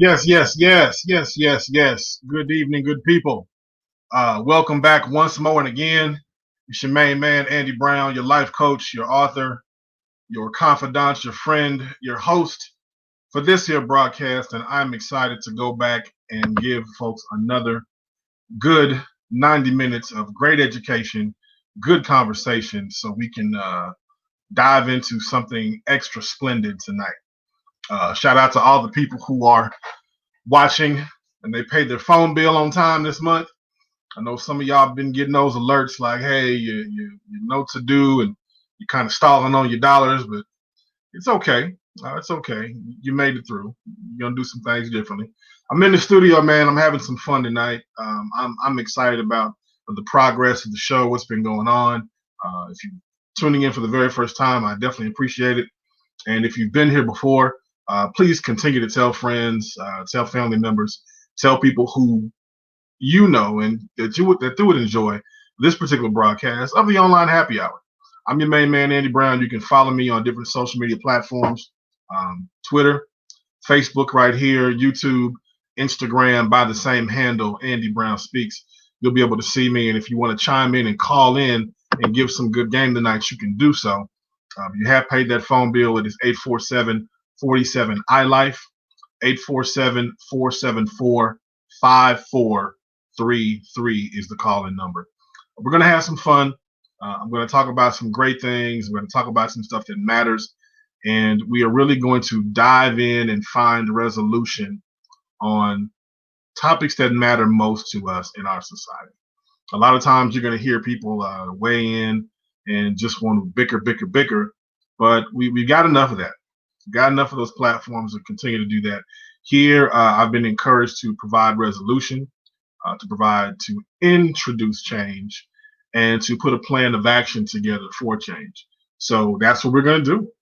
Yes. Good evening, good people. Welcome back once more and again. It's your main man, Andy Brown, your life coach, your author, your confidant, your friend, your host for this here broadcast. And I'm excited to go back and give folks another good 90 minutes of great education, good conversation, so we can dive into something extra splendid tonight. Shout out to all the people who are watching and they paid their phone bill on time this month. I know some of y'all been getting those alerts like, hey, you know to do, and you're kind of stalling on your dollars, but it's okay. It's okay. You made it through. You're gonna do some things differently. I'm in the studio, man. I'm having some fun tonight. I'm excited about the progress of the show, what's been going on. If you're tuning in for the very first time, I definitely appreciate it. And if you've been here before, please continue to tell friends, tell family members, tell people who you know and that they would enjoy this particular broadcast of the Online Happy Hour. I'm your main man, Andy Brown. You can follow me on different social media platforms, Twitter, Facebook right here, YouTube, Instagram by the same handle, Andy Brown Speaks. You'll be able to see me. And if you want to chime in and call in and give some good game tonight, you can do so. You have paid that phone bill. It is 847-47-iLife, 847-474-5433 is the call-in number. We're going to have some fun. I'm going to talk about some great things. We're going to talk about some stuff that matters. And we are really going to dive in and find resolution on topics that matter most to us in our society. A lot of times you're going to hear people weigh in and just want to bicker. But we got enough of that. Got enough of those platforms to continue to do that. Here, I've been encouraged to provide resolution, to introduce change, and to put a plan of action together for change. So that's what we're going to do.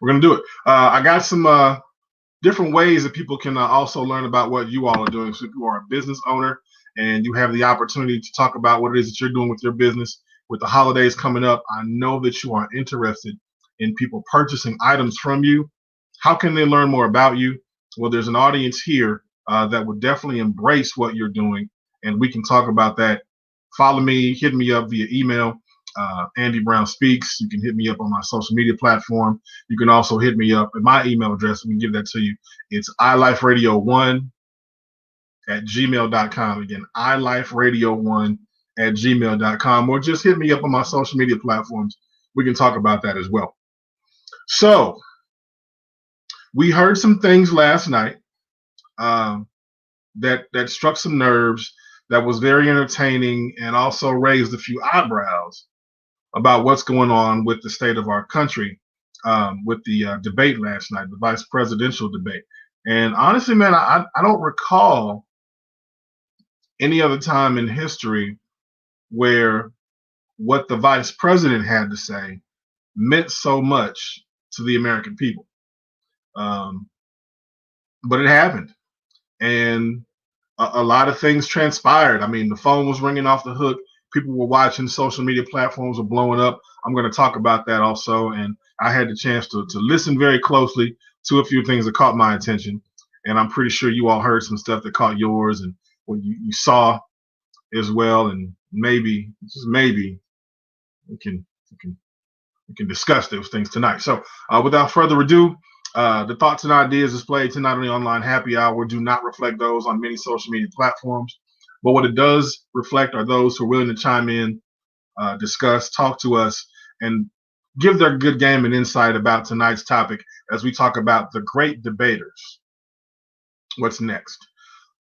We're going to do it. I got some different ways that people can also learn about what you all are doing. So if you are a business owner and you have the opportunity to talk about what it is that you're doing with your business, with the holidays coming up, I know that you are interested in people purchasing items from you. How can they learn more about you? Well, there's an audience here that would definitely embrace what you're doing, and we can talk about that. Follow me, hit me up via email, Andy Brown Speaks. You can hit me up on my social media platform. You can also hit me up at my email address. We can give that to you. It's iliferadio1@gmail.com. Again, iliferadio1@gmail.com, or just hit me up on my social media platforms. We can talk about that as well. So we heard some things last night that struck some nerves, that was very entertaining, and also raised a few eyebrows about what's going on with the state of our country, with the debate last night, the vice presidential debate. And honestly, man, I don't recall any other time in history where what the vice president had to say meant so much to the American people. But it happened. And a lot of things transpired. I mean, the phone was ringing off the hook. People were watching. Social media platforms were blowing up. I'm going to talk about that also. And I had the chance to listen very closely to a few things that caught my attention. And I'm pretty sure you all heard some stuff that caught yours and what you saw as well. And maybe, just maybe, we can discuss those things tonight. So without further ado, the thoughts and ideas displayed tonight on the Online Happy Hour do not reflect those on many social media platforms. But what it does reflect are those who are willing to chime in, discuss, talk to us, and give their good game and insight about tonight's topic as we talk about the great debaters. What's next?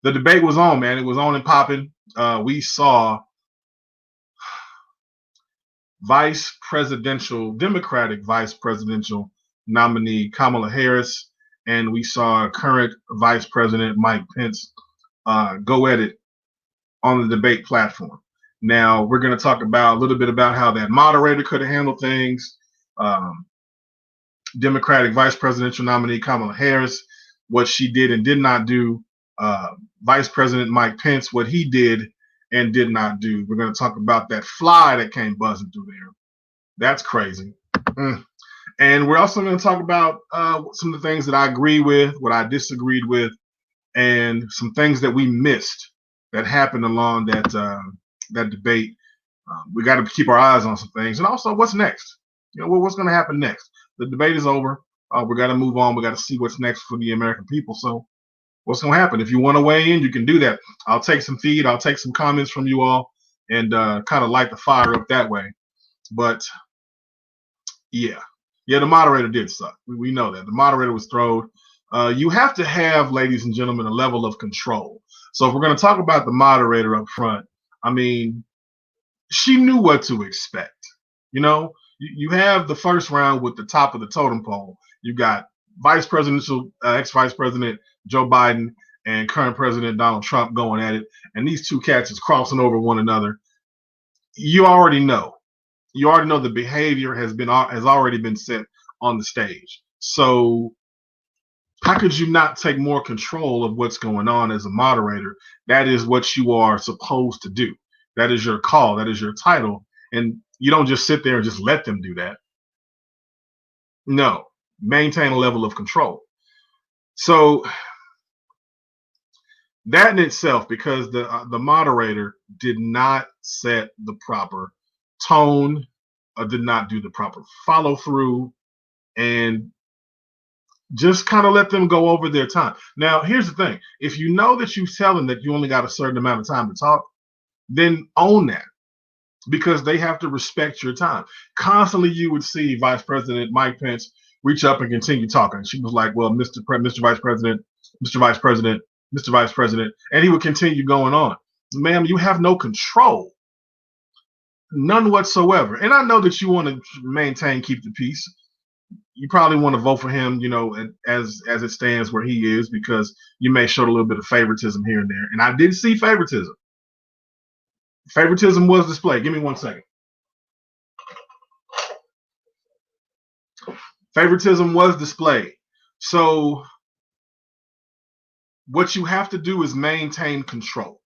The debate was on, man. It was on and popping. We saw Democratic vice presidential nominee Kamala Harris, and we saw current Vice President Mike Pence go at it on the debate platform. Now, we're going to talk about a little bit about how that moderator could have handled things. Democratic Vice Presidential nominee Kamala Harris, what she did and did not do. Vice President Mike Pence, what he did and did not do. We're going to talk about that fly that came buzzing through there. That's crazy. And we're also going to talk about some of the things that I agree with, what I disagreed with, and some things that we missed that happened along that debate. We got to keep our eyes on some things, and also what's next. What's going to happen next? The debate is over. We got to move on. We got to see what's next for the American people. So, what's going to happen? If you want to weigh in, you can do that. I'll take some feed. I'll take some comments from you all, and kind of light the fire up that way. But yeah, the moderator did suck. We know that the moderator was thrown. You have to have, ladies and gentlemen, a level of control. So if we're going to talk about the moderator up front, I mean, she knew what to expect. You have the first round with the top of the totem pole. You got ex-vice president Joe Biden and current president Donald Trump going at it, and these two cats is crossing over one another. You already know the behavior has already been set on the stage. So how could you not take more control of what's going on as a moderator? That is what you are supposed to do. That is your call. That is your title. And you don't just sit there and just let them do that. No, maintain a level of control. So that in itself, because the moderator did not set the proper tone, did not do the proper follow through, and just kind of let them go over their time. Now, here's the thing. If you know that you tell them that you only got a certain amount of time to talk, then own that, because they have to respect your time. Constantly, you would see Vice President Mike Pence reach up and continue talking. She was like, well, Mr. Vice President, Mr. Vice President, Mr. Vice President, and he would continue going on. Ma'am, you have no control. None whatsoever. And I know that you want to keep the peace. You probably want to vote for him, as it stands where he is, because you may show a little bit of favoritism here and there. And I did see favoritism. Favoritism was displayed. Give me 1 second. Favoritism was displayed. So what you have to do is maintain control.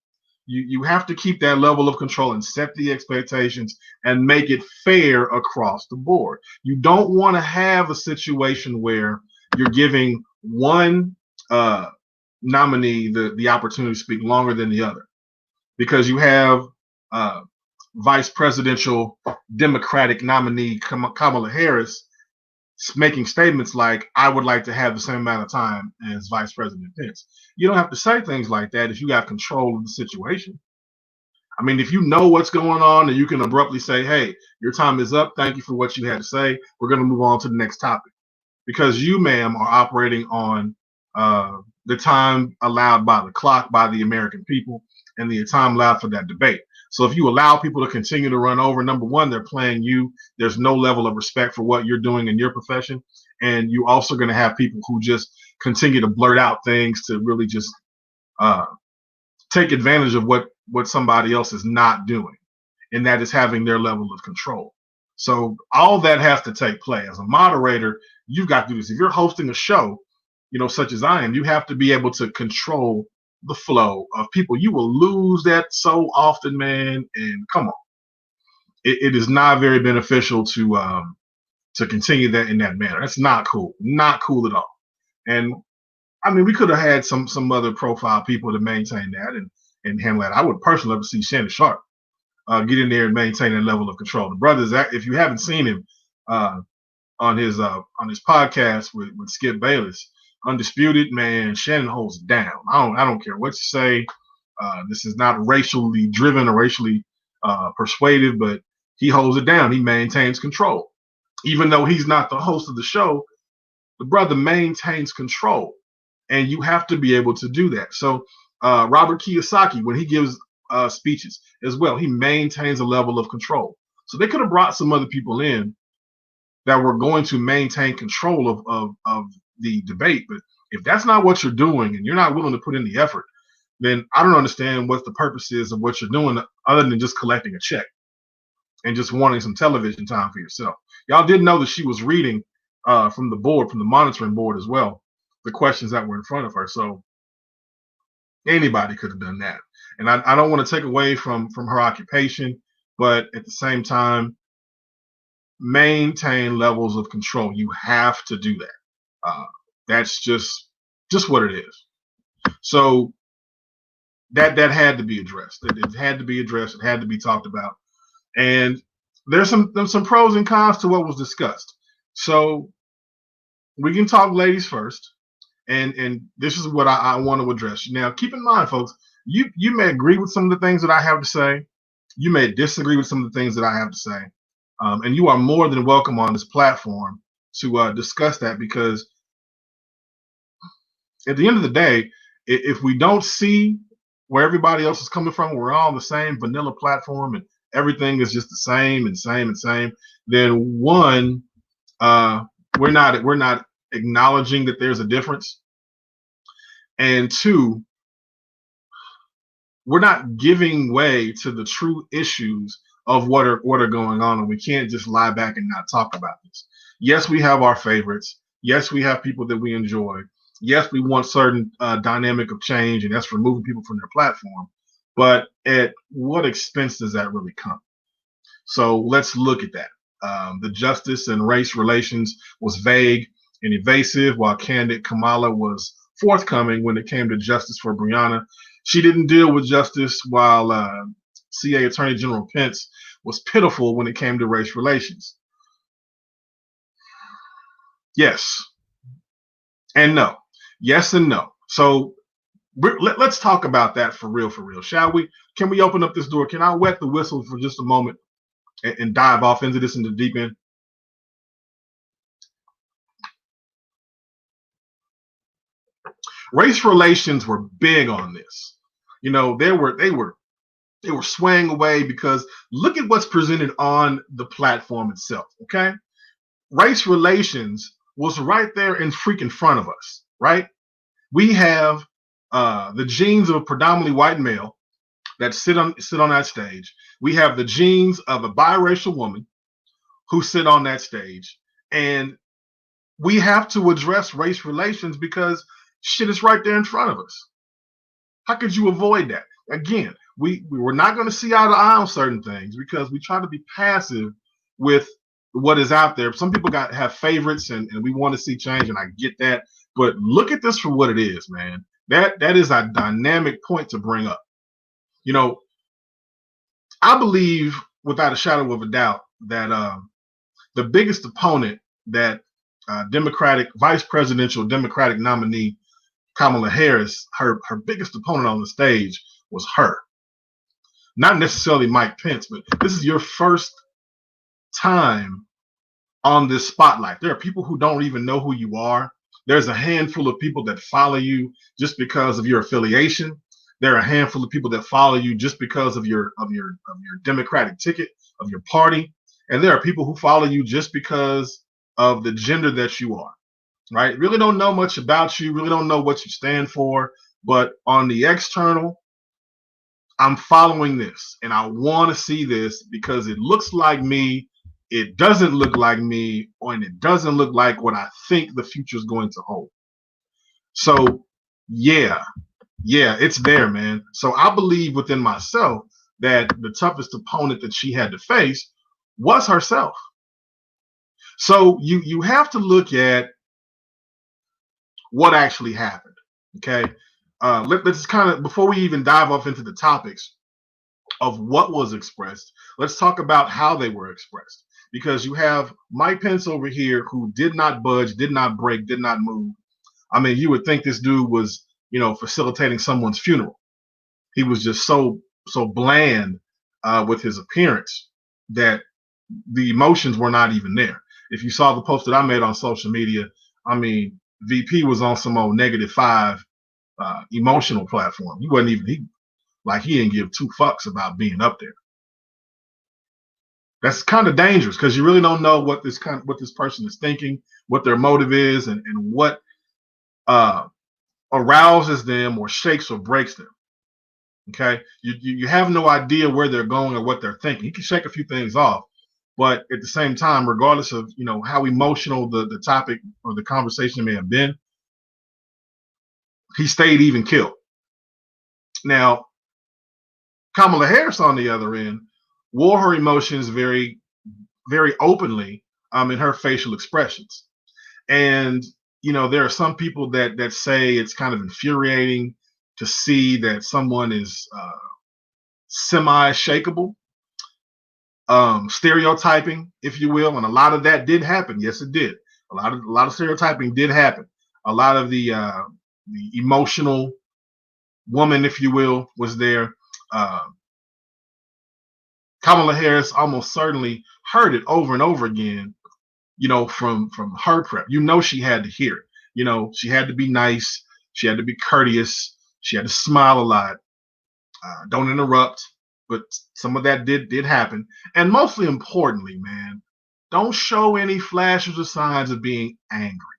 You have to keep that level of control and set the expectations and make it fair across the board. You don't want to have a situation where you're giving one nominee the opportunity to speak longer than the other, because you have vice presidential Democratic nominee Kamala Harris making statements like, I would like to have the same amount of time as Vice President Pence. You don't have to say things like that if you got control of the situation. I mean, if you know what's going on and you can abruptly say, hey, your time is up. Thank you for what you had to say. We're going to move on to the next topic. Because you, ma'am, are operating on the time allowed by the clock, by the American people, and the time allowed for that debate. So if you allow people to continue to run over, number one, they're playing you. There's no level of respect for what you're doing in your profession. And you're also going to have people who just continue to blurt out things to really just take advantage of what somebody else is not doing. And that is having their level of control. So all that has to take place. As a moderator, you've got to do this. If you're hosting a show, such as I am, you have to be able to control the flow of people. You will lose that so often, man. And come on, it is not very beneficial to continue that in that manner. That's not cool. Not cool at all. And I mean, we could have had some other profile people to maintain that and handle that. I would personally love to see Shannon Sharpe get in there and maintain that level of control. The brothers, if you haven't seen him on his podcast with Skip Bayless, Undisputed, man, Shannon holds it down. I don't care what you say. This is not racially driven or racially persuaded, but he holds it down. He maintains control. Even though he's not the host of the show, the brother maintains control. And you have to be able to do that. So Robert Kiyosaki, when he gives speeches as well, he maintains a level of control. So they could have brought some other people in that were going to maintain control of the debate. But if that's not what you're doing and you're not willing to put in the effort, then I don't understand what the purpose is of what you're doing other than just collecting a check and just wanting some television time for yourself. Y'all did know that she was reading from the monitoring board as well, the questions that were in front of her. So anybody could have done that. And I don't want to take away from her occupation, but at the same time, maintain levels of control. You have to do that. That's just what it is. So that had to be addressed. It had to be addressed. It had to be talked about. And there's some pros and cons to what was discussed. So we can talk ladies first. And this is what I want to address. Now, keep in mind, folks, you may agree with some of the things that I have to say. You may disagree with some of the things that I have to say. And you are more than welcome on this platform to discuss that, because at the end of the day, if we don't see where everybody else is coming from, we're all on the same vanilla platform and everything is just the same and same and same, then one, we're not acknowledging that there's a difference. And two, we're not giving way to the true issues of what are going on, and we can't just lie back and not talk about this. Yes, we have our favorites. Yes, we have people that we enjoy. Yes, we want certain dynamic of change, and that's removing people from their platform. But at what expense does that really come? So let's look at that. The justice and race relations was vague and evasive, while candid Kamala was forthcoming when it came to justice for Breonna. She didn't deal with justice, while CA Attorney General Pence was pitiful when it came to race relations. Yes and no. Yes and no. So let's talk about that for real, shall we? Can we open up this door? Can I wet the whistle for just a moment and dive off into this in the deep end? Race relations were big on this. You know, they were swaying away because look at what's presented on the platform itself. Okay, race relations was right there in freaking front of us. Right, we have the genes of a predominantly white male that sit on that stage. We have the genes of a biracial woman who sit on that stage, and we have to address race relations because shit is right there in front of us. How could you avoid that? Again, we were not going to see eye to eye on certain things because we try to be passive with what is out there. Some people have favorites and we want to see change, and I get that. But look at this for what it is, man. That is a dynamic point to bring up. You know, I believe without a shadow of a doubt that the biggest opponent that Democratic vice presidential Democratic nominee Kamala Harris, her biggest opponent on the stage was her. Not necessarily Mike Pence, but this is your first time on this spotlight. There are people who don't even know who you are. There's a handful of people that follow you just because of your affiliation. There are a handful of people that follow you just because of your Democratic ticket, of your party. And there are people who follow you just because of the gender that you are. Right? Really don't know much about you, really don't know what you stand for. But on the external, I'm following this and I want to see this because it looks like me. It doesn't look like me, and it doesn't look like what I think the future is going to hold. So, yeah, it's there, man. So I believe within myself that the toughest opponent that she had to face was herself. So you have to look at what actually happened. Okay, let's kind of, before we even dive off into the topics of what was expressed, let's talk about how they were expressed. Because you have Mike Pence over here who did not budge, did not break, did not move. I mean, you would think this dude was, facilitating someone's funeral. He was just so bland with his appearance that the emotions were not even there. If you saw the post that I made on social media, I mean, VP was on some old -5 emotional platform. He wasn't even he didn't give two fucks about being up there. That's kind of dangerous because you really don't know what this person is thinking, what their motive is, and what arouses them or shakes or breaks them. Okay, you have no idea where they're going or what they're thinking. You can shake a few things off, but at the same time, regardless of how emotional the topic or the conversation may have been, he stayed even killed. Now, Kamala Harris on the other end wore her emotions very very openly in her facial expressions. And there are some people that say it's kind of infuriating to see that someone is semi-shakable, stereotyping, if you will, and a lot of that did happen. Yes, it did. A lot of stereotyping did happen. A lot of the emotional woman, if you will, was there. Uh, Kamala Harris almost certainly heard it over and over again, from her prep. She had to hear it. She had to be nice. She had to be courteous. She had to smile a lot. Don't interrupt. But some of that did happen. And mostly importantly, man, don't show any flashes or signs of being angry,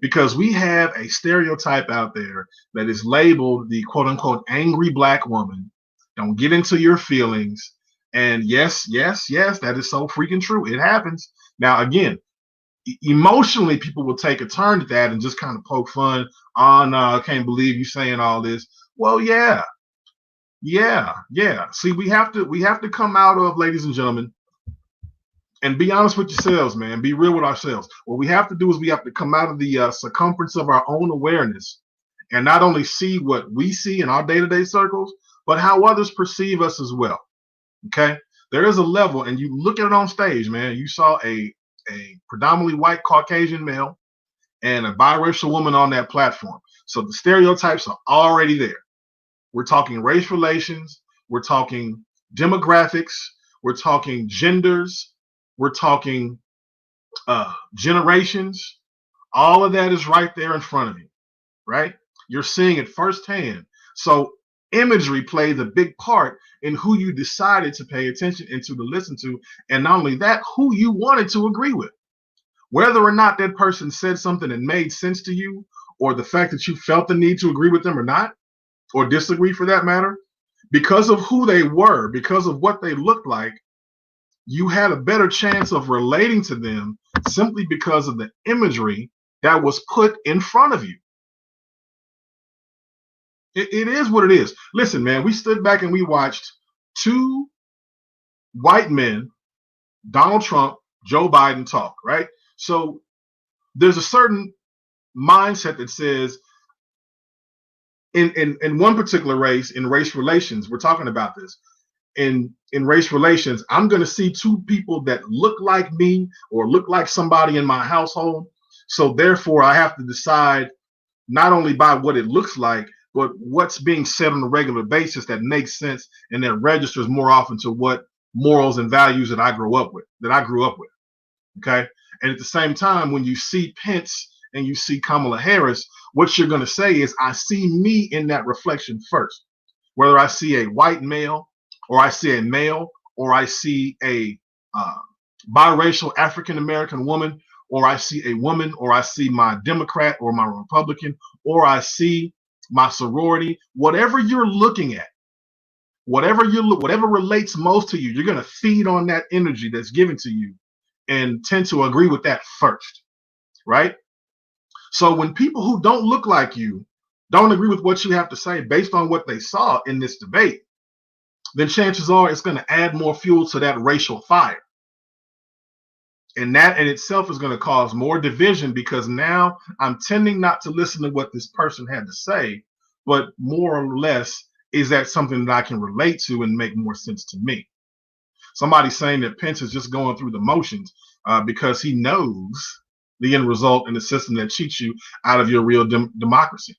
because we have a stereotype out there that is labeled the quote unquote angry black woman. Don't get into your feelings. And yes, yes, yes, that is so freaking true. It happens. Now, again, emotionally, people will take a turn at that and just kind of poke fun. Oh, no, I can't believe you saying all this. Well, yeah, yeah. See, we have to come out of, ladies and gentlemen, and be honest with yourselves, man. Be real with ourselves. What we have to do is we have to come out of the circumference of our own awareness and not only see what we see in our day-to-day circles, but how others perceive us as well. Okay, there is a level, and you look at it on stage, man. You saw a predominantly white Caucasian male and a biracial woman on that platform. So the stereotypes are already there. We're talking race relations. We're talking demographics. We're talking genders. We're talking generations. All of that is right there in front of you, right? You're seeing it firsthand. So imagery plays a big part in who you decided to pay attention and to listen to. And not only that, who you wanted to agree with. Whether or not that person said something that made sense to you, or the fact that you felt the need to agree with them or not, or disagree for that matter, because of who they were, because of what they looked like, you had a better chance of relating to them simply because of the imagery that was put in front of you. It is what it is. Listen, man, we stood back and we watched two white men, Donald Trump, Joe Biden, talk, right? So there's a certain mindset that says, in one particular race, in race relations, we're talking about this. In race relations, I'm going to see two people that look like me or look like somebody in my household. So therefore, I have to decide not only by what it looks like, but what's being said on a regular basis that makes sense and that registers more often to what morals and values that I grew up with. Okay. And at the same time, when you see Pence and you see Kamala Harris, what you're going to say is, I see me in that reflection first. Whether I see a white male, or I see a male, or I see a biracial African American woman, or I see a woman, or I see my Democrat or my Republican, or I see my sorority, whatever you're looking at, whatever relates most to you, you're going to feed on that energy that's given to you and tend to agree with that first, right? So when people who don't look like you don't agree with what you have to say based on what they saw in this debate, then chances are it's going to add more fuel to that racial fire. And that in itself is going to cause more division, because now I'm tending not to listen to what this person had to say, but more or less, is that something that I can relate to and make more sense to me? Somebody's saying that Pence is just going through the motions because he knows the end result in the system that cheats you out of your real democracy.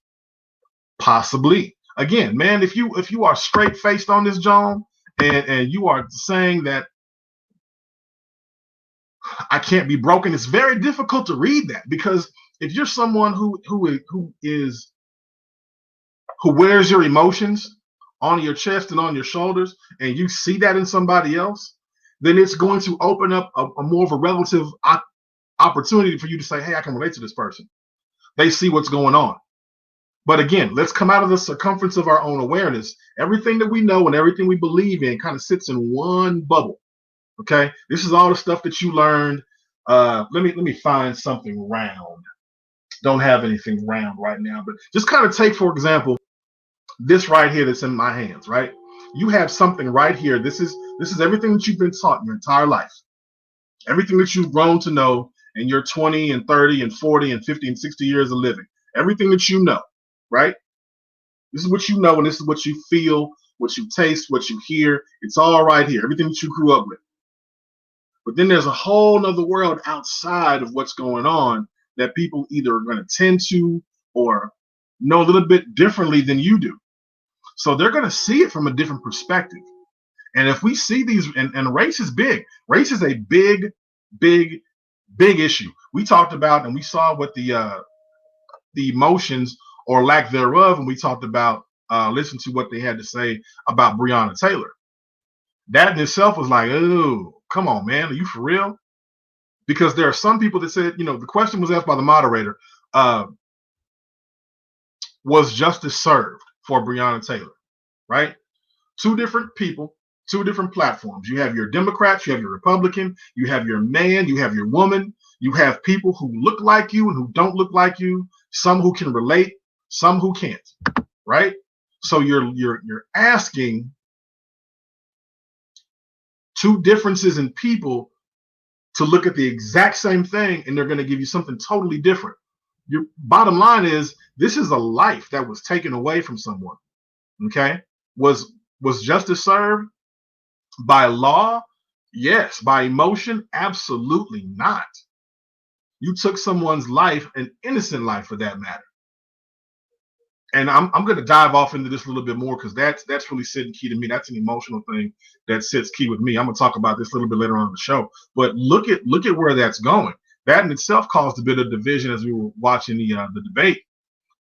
Possibly. Again, man, if you are straight faced on this, John, and you are saying that I can't be broken, it's very difficult to read that, because if you're someone who wears your emotions on your chest and on your shoulders, and you see that in somebody else, then it's going to open up a more of a relative opportunity for you to say, hey, I can relate to this person. They see what's going on. But again, let's come out of the circumference of our own awareness. Everything that we know and everything we believe in kind of sits in one bubble. Okay, this is all the stuff that you learned. Let me find something round. Don't have anything round right now, but just kind of take, for example, this right here that's in my hands. Right, you have something right here. This is everything that you've been taught your entire life. Everything that you've grown to know in your 20 and 30 and 40 and 50 and 60 years of living, everything that you know, right? This is what you know, and this is what you feel, what you taste, what you hear. It's all right here, everything that you grew up with. But then there's a whole nother world outside of what's going on that people either are going to tend to or know a little bit differently than you do. So they're going to see it from a different perspective. And if we see these, and race is big, race is a big, big, big issue. We talked about and we saw what the emotions or lack thereof, and we talked about listen to what they had to say about Breonna Taylor. That in itself was like, oh, come on, man, are you for real? Because there are some people that said, the question was asked by the moderator, was justice served for Breonna Taylor, right? Two different people, two different platforms. You have your Democrats, you have your Republican, you have your man, you have your woman, you have people who look like you and who don't look like you, some who can relate, some who can't, right? So you're asking two differences in people to look at the exact same thing, and they're going to give you something totally different. Your bottom line is this is a life that was taken away from someone. Okay, was justice served by law? Yes. By emotion? Absolutely not. You took someone's life, an innocent life for that matter. And I'm going to dive off into this a little bit more because that's really sitting key to me. That's an emotional thing that sits key with me. I'm going to talk about this a little bit later on in the show. But look at where that's going. That in itself caused a bit of division as we were watching the debate,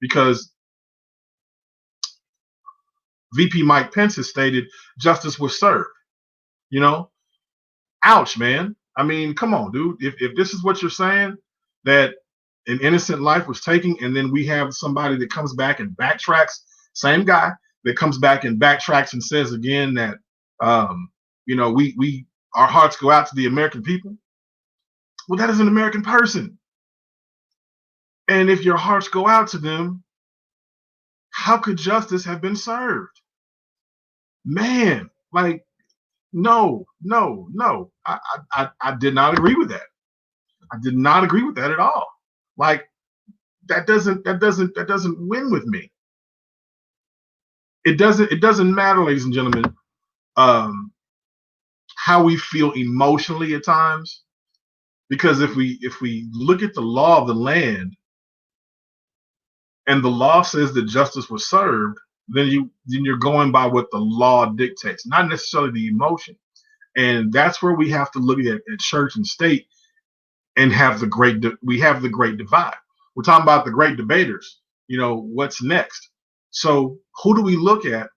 because VP Mike Pence has stated justice was served. Ouch, man. I mean, come on, dude. If this is what you're saying, that an innocent life was taken, and then we have somebody that comes back and backtracks, same guy that comes back and backtracks and says again that we our hearts go out to the American people. Well, that is an American person. And if your hearts go out to them, how could justice have been served? Man, like, no. I did not agree with that. I did not agree with that at all. Like, that doesn't win with me. It doesn't matter, ladies and gentlemen, how we feel emotionally at times, because if we look at the law of the land and the law says that justice was served, then you're going by what the law dictates, not necessarily the emotion. And that's where we have to look at church and state and have the great divide. We're talking about the great debaters. What's next? So who do we look at?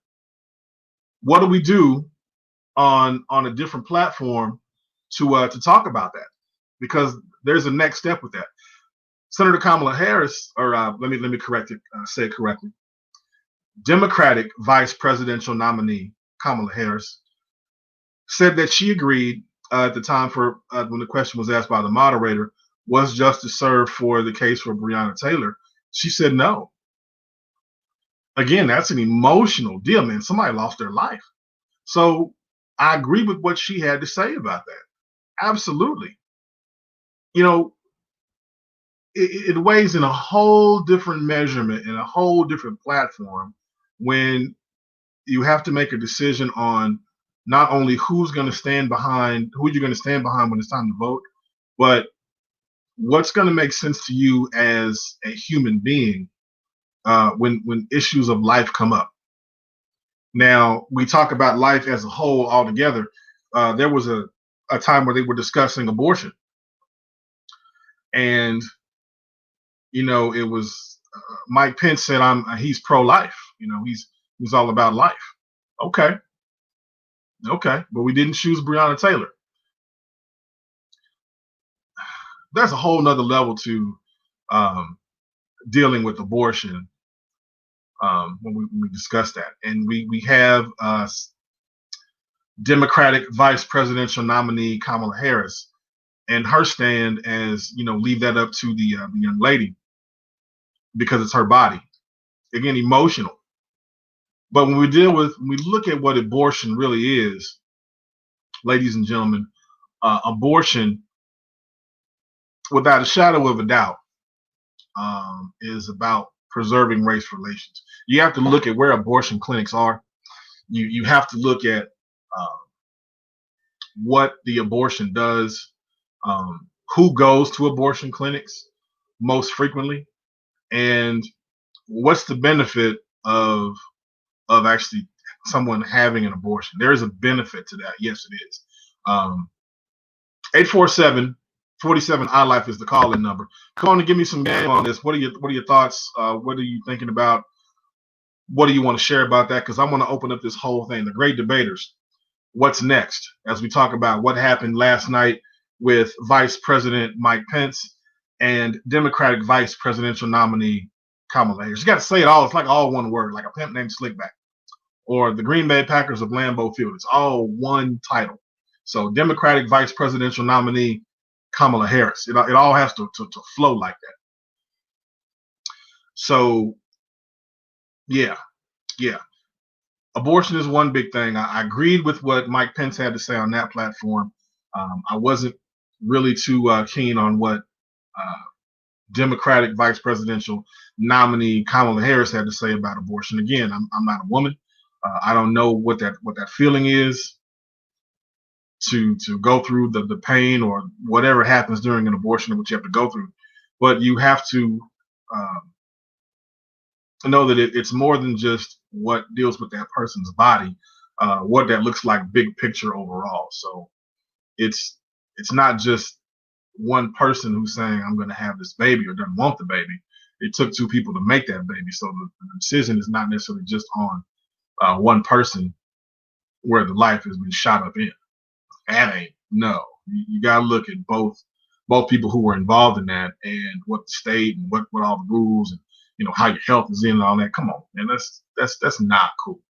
What do we do on a different platform to talk about that? Because there's a next step with that. Senator Kamala Harris, or let me correct it, say it correctly. Democratic vice presidential nominee Kamala Harris said that she agreed at the time for when the question was asked by the moderator, was justice served for the case for Breonna Taylor? She said no. Again, that's an emotional deal, man. Somebody lost their life. So I agree with what she had to say about that. Absolutely. It weighs in a whole different measurement and a whole different platform when you have to make a decision on not only who you're going to stand behind when it's time to vote, but what's going to make sense to you as a human being when issues of life come up. Now, we talk about life as a whole altogether. There was a time where they were discussing abortion, and it was Mike Pence said he's pro-life. He's all about life. Okay, but we didn't choose Breonna Taylor. There's a whole nother level to dealing with abortion when we discuss that. And we have Democratic vice presidential nominee Kamala Harris and her stand as, leave that up to the young lady because it's her body. Again, emotional. But when we look at what abortion really is, ladies and gentlemen, abortion without a shadow of a doubt, is about preserving race relations. You have to look at where abortion clinics are. You have to look at uh, what the abortion does, who goes to abortion clinics most frequently, and what's the benefit of actually someone having an abortion. There is a benefit to that. Yes, it is. 847 47 iLife is the call-in number. Come on and give me some game on this. What are your thoughts? What are you thinking about? What do you want to share about that? Because I want to open up this whole thing. The great debaters. What's next? As we talk about what happened last night with Vice President Mike Pence and Democratic Vice Presidential nominee Kamala Harris. You got to say it all. It's like all one word, like a pimp named Slickback, or the Green Bay Packers of Lambeau Field. It's all one title. So Democratic Vice Presidential nominee Kamala Harris. It all has to flow like that. So yeah. Abortion is one big thing. I agreed with what Mike Pence had to say on that platform. I wasn't really too keen on what Democratic Vice Presidential nominee Kamala Harris had to say about abortion. Again, I'm not a woman. I don't know what that feeling is to go through the pain or whatever happens during an abortion, which you have to go through. But you have to know that it's more than just what deals with that person's body, what that looks like big picture overall. So it's not just one person who's saying I'm going to have this baby or doesn't want the baby. It took two people to make that baby. So the decision is not necessarily just on one person where the life has been shot up in. That ain't no. You got to look at both people who were involved in that and what the state and what all the rules and how your health is in and all that. Come on, man, that's not cool.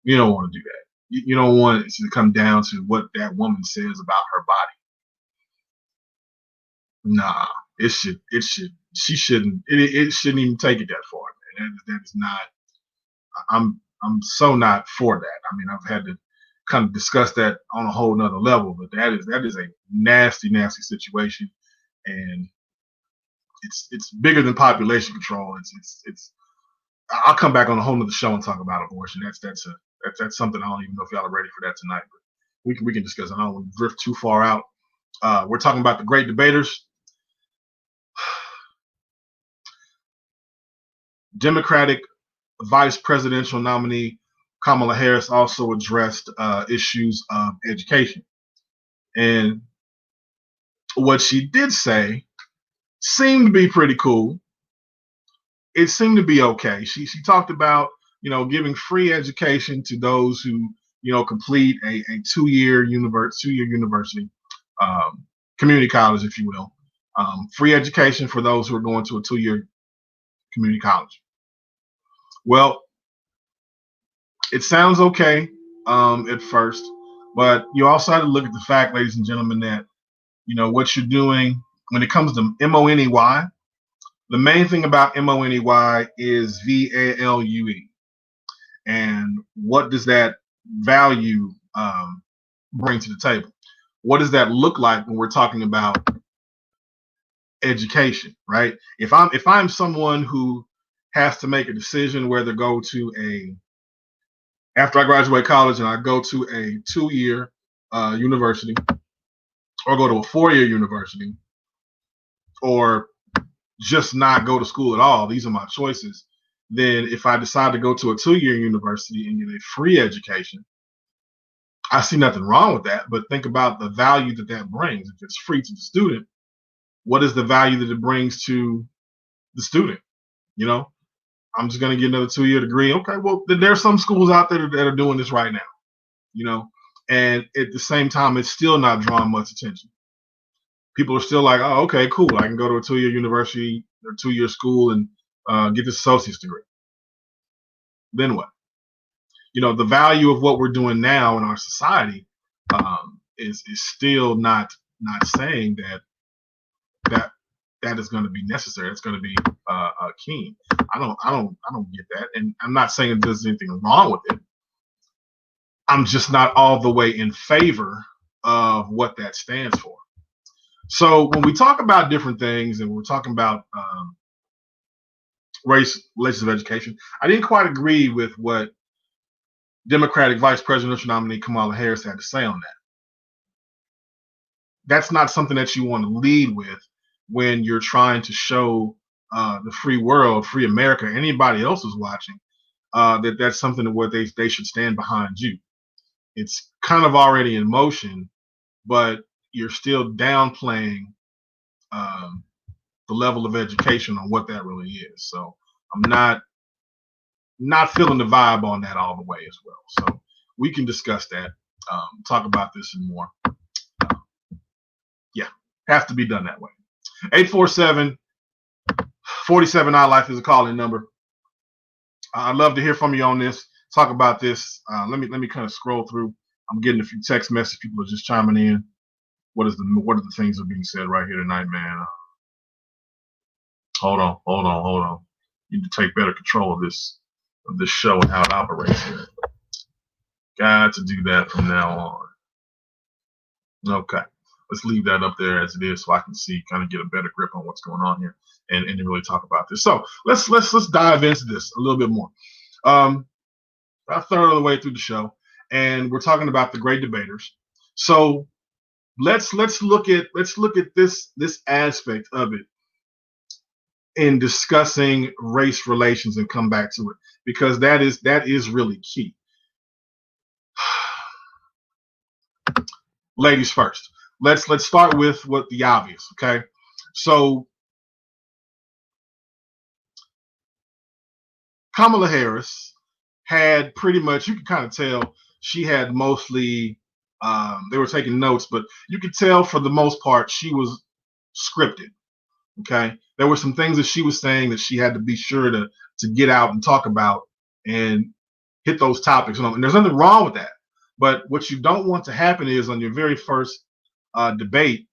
You don't want to do that. You don't want it to come down to what that woman says about her body. Nah, it shouldn't even take it that far, man. That is not. I'm so not for that. I mean, I've had to kind of discuss that on a whole nother level, but that is a nasty situation, and it's bigger than population control. It's I'll come back on a whole nother show and talk about abortion. That's something I don't even know if y'all are ready for that tonight, but we can discuss it. I don't want to drift too far out. We're talking about the great debaters. Democratic Vice Presidential nominee Kamala Harris also addressed issues of education. And what she did say seemed to be pretty cool. It seemed to be okay. She talked about, giving free education to those who, complete a 2-year university, community college, if you will. Free education for those who are going to a 2-year community college. Well, it sounds okay at first, but you also have to look at the fact, ladies and gentlemen, that what you're doing when it comes to MONEY. The main thing about MONEY is VALUE, and what does that value bring to the table? What does that look like when we're talking about education, right? If I'm someone who has to make a decision whether to go to after I graduate college and I go to a 2-year university, or go to a 4-year university, or just not go to school at all, these are my choices. Then if I decide to go to a 2-year university and get a free education, I see nothing wrong with that. But think about the value that brings. If it's free to the student, what is the value that it brings to the student? I'm just going to get another 2-year degree. Okay, well, there's some schools out there that are doing this right now, and at the same time, it's still not drawing much attention. People are still like, oh, okay, cool. I can go to a 2-year university or 2-year school and get this associate's degree. Then what? The value of what we're doing now in our society is still not saying that is going to be necessary. It's going to be keen. I don't get that, and I'm not saying there's anything wrong with it. I'm just not all the way in favor of what that stands for. So when we talk about different things and we're talking about race relations of education, I didn't quite agree with what Democratic Vice Presidential nominee Kamala Harris had to say on that. That's not something that you want to lead with when you're trying to show the free world, free America, anybody else who's watching, that's something where they should stand behind you. It's kind of already in motion, but you're still downplaying um, the level of education on what that really is. So I'm not feeling the vibe on that all the way as well. So we can discuss that, talk about this and more. Yeah, has to be done that way. 847 47 I Life is a calling number. I'd love to hear from you on this. Talk about this. Let me kind of scroll through. I'm getting a few text messages. People are just chiming in. What are the things that are being said right here tonight, man? Hold on. You need to take better control of this show and how it operates here. Got to do that from now on. Okay. Let's leave that up there as it is so I can see, kind of get a better grip on what's going on here and really talk about this. So let's dive into this a little bit more. About a third of the way through the show, and we're talking about the great debaters. So let's look at this aspect of it in discussing race relations and come back to it, because that is really key. Ladies first. Let's start with what the obvious, okay? So Kamala Harris had pretty much, you can kind of tell she had mostly they were taking notes, but you could tell for the most part she was scripted. Okay, there were some things that she was saying that she had to be sure to get out and talk about and hit those topics. And there's nothing wrong with that. But what you don't want to happen is on your very first debate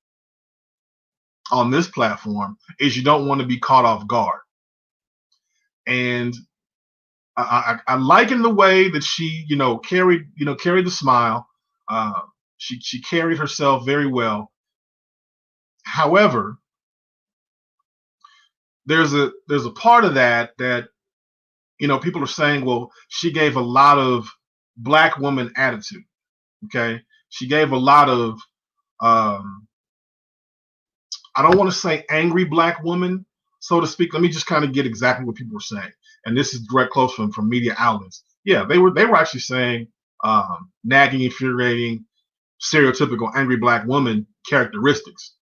on this platform is you don't want to be caught off guard. And I liken the way that she, carried the smile. She carried herself very well. However, there's a part of that people are saying, well, she gave a lot of black woman attitude. Okay, she gave a lot of I don't want to say angry black woman, so to speak. Let me just kind of get exactly what people were saying, and this is direct quotes from media outlets. Yeah, they were actually saying nagging, infuriating, stereotypical angry black woman characteristics.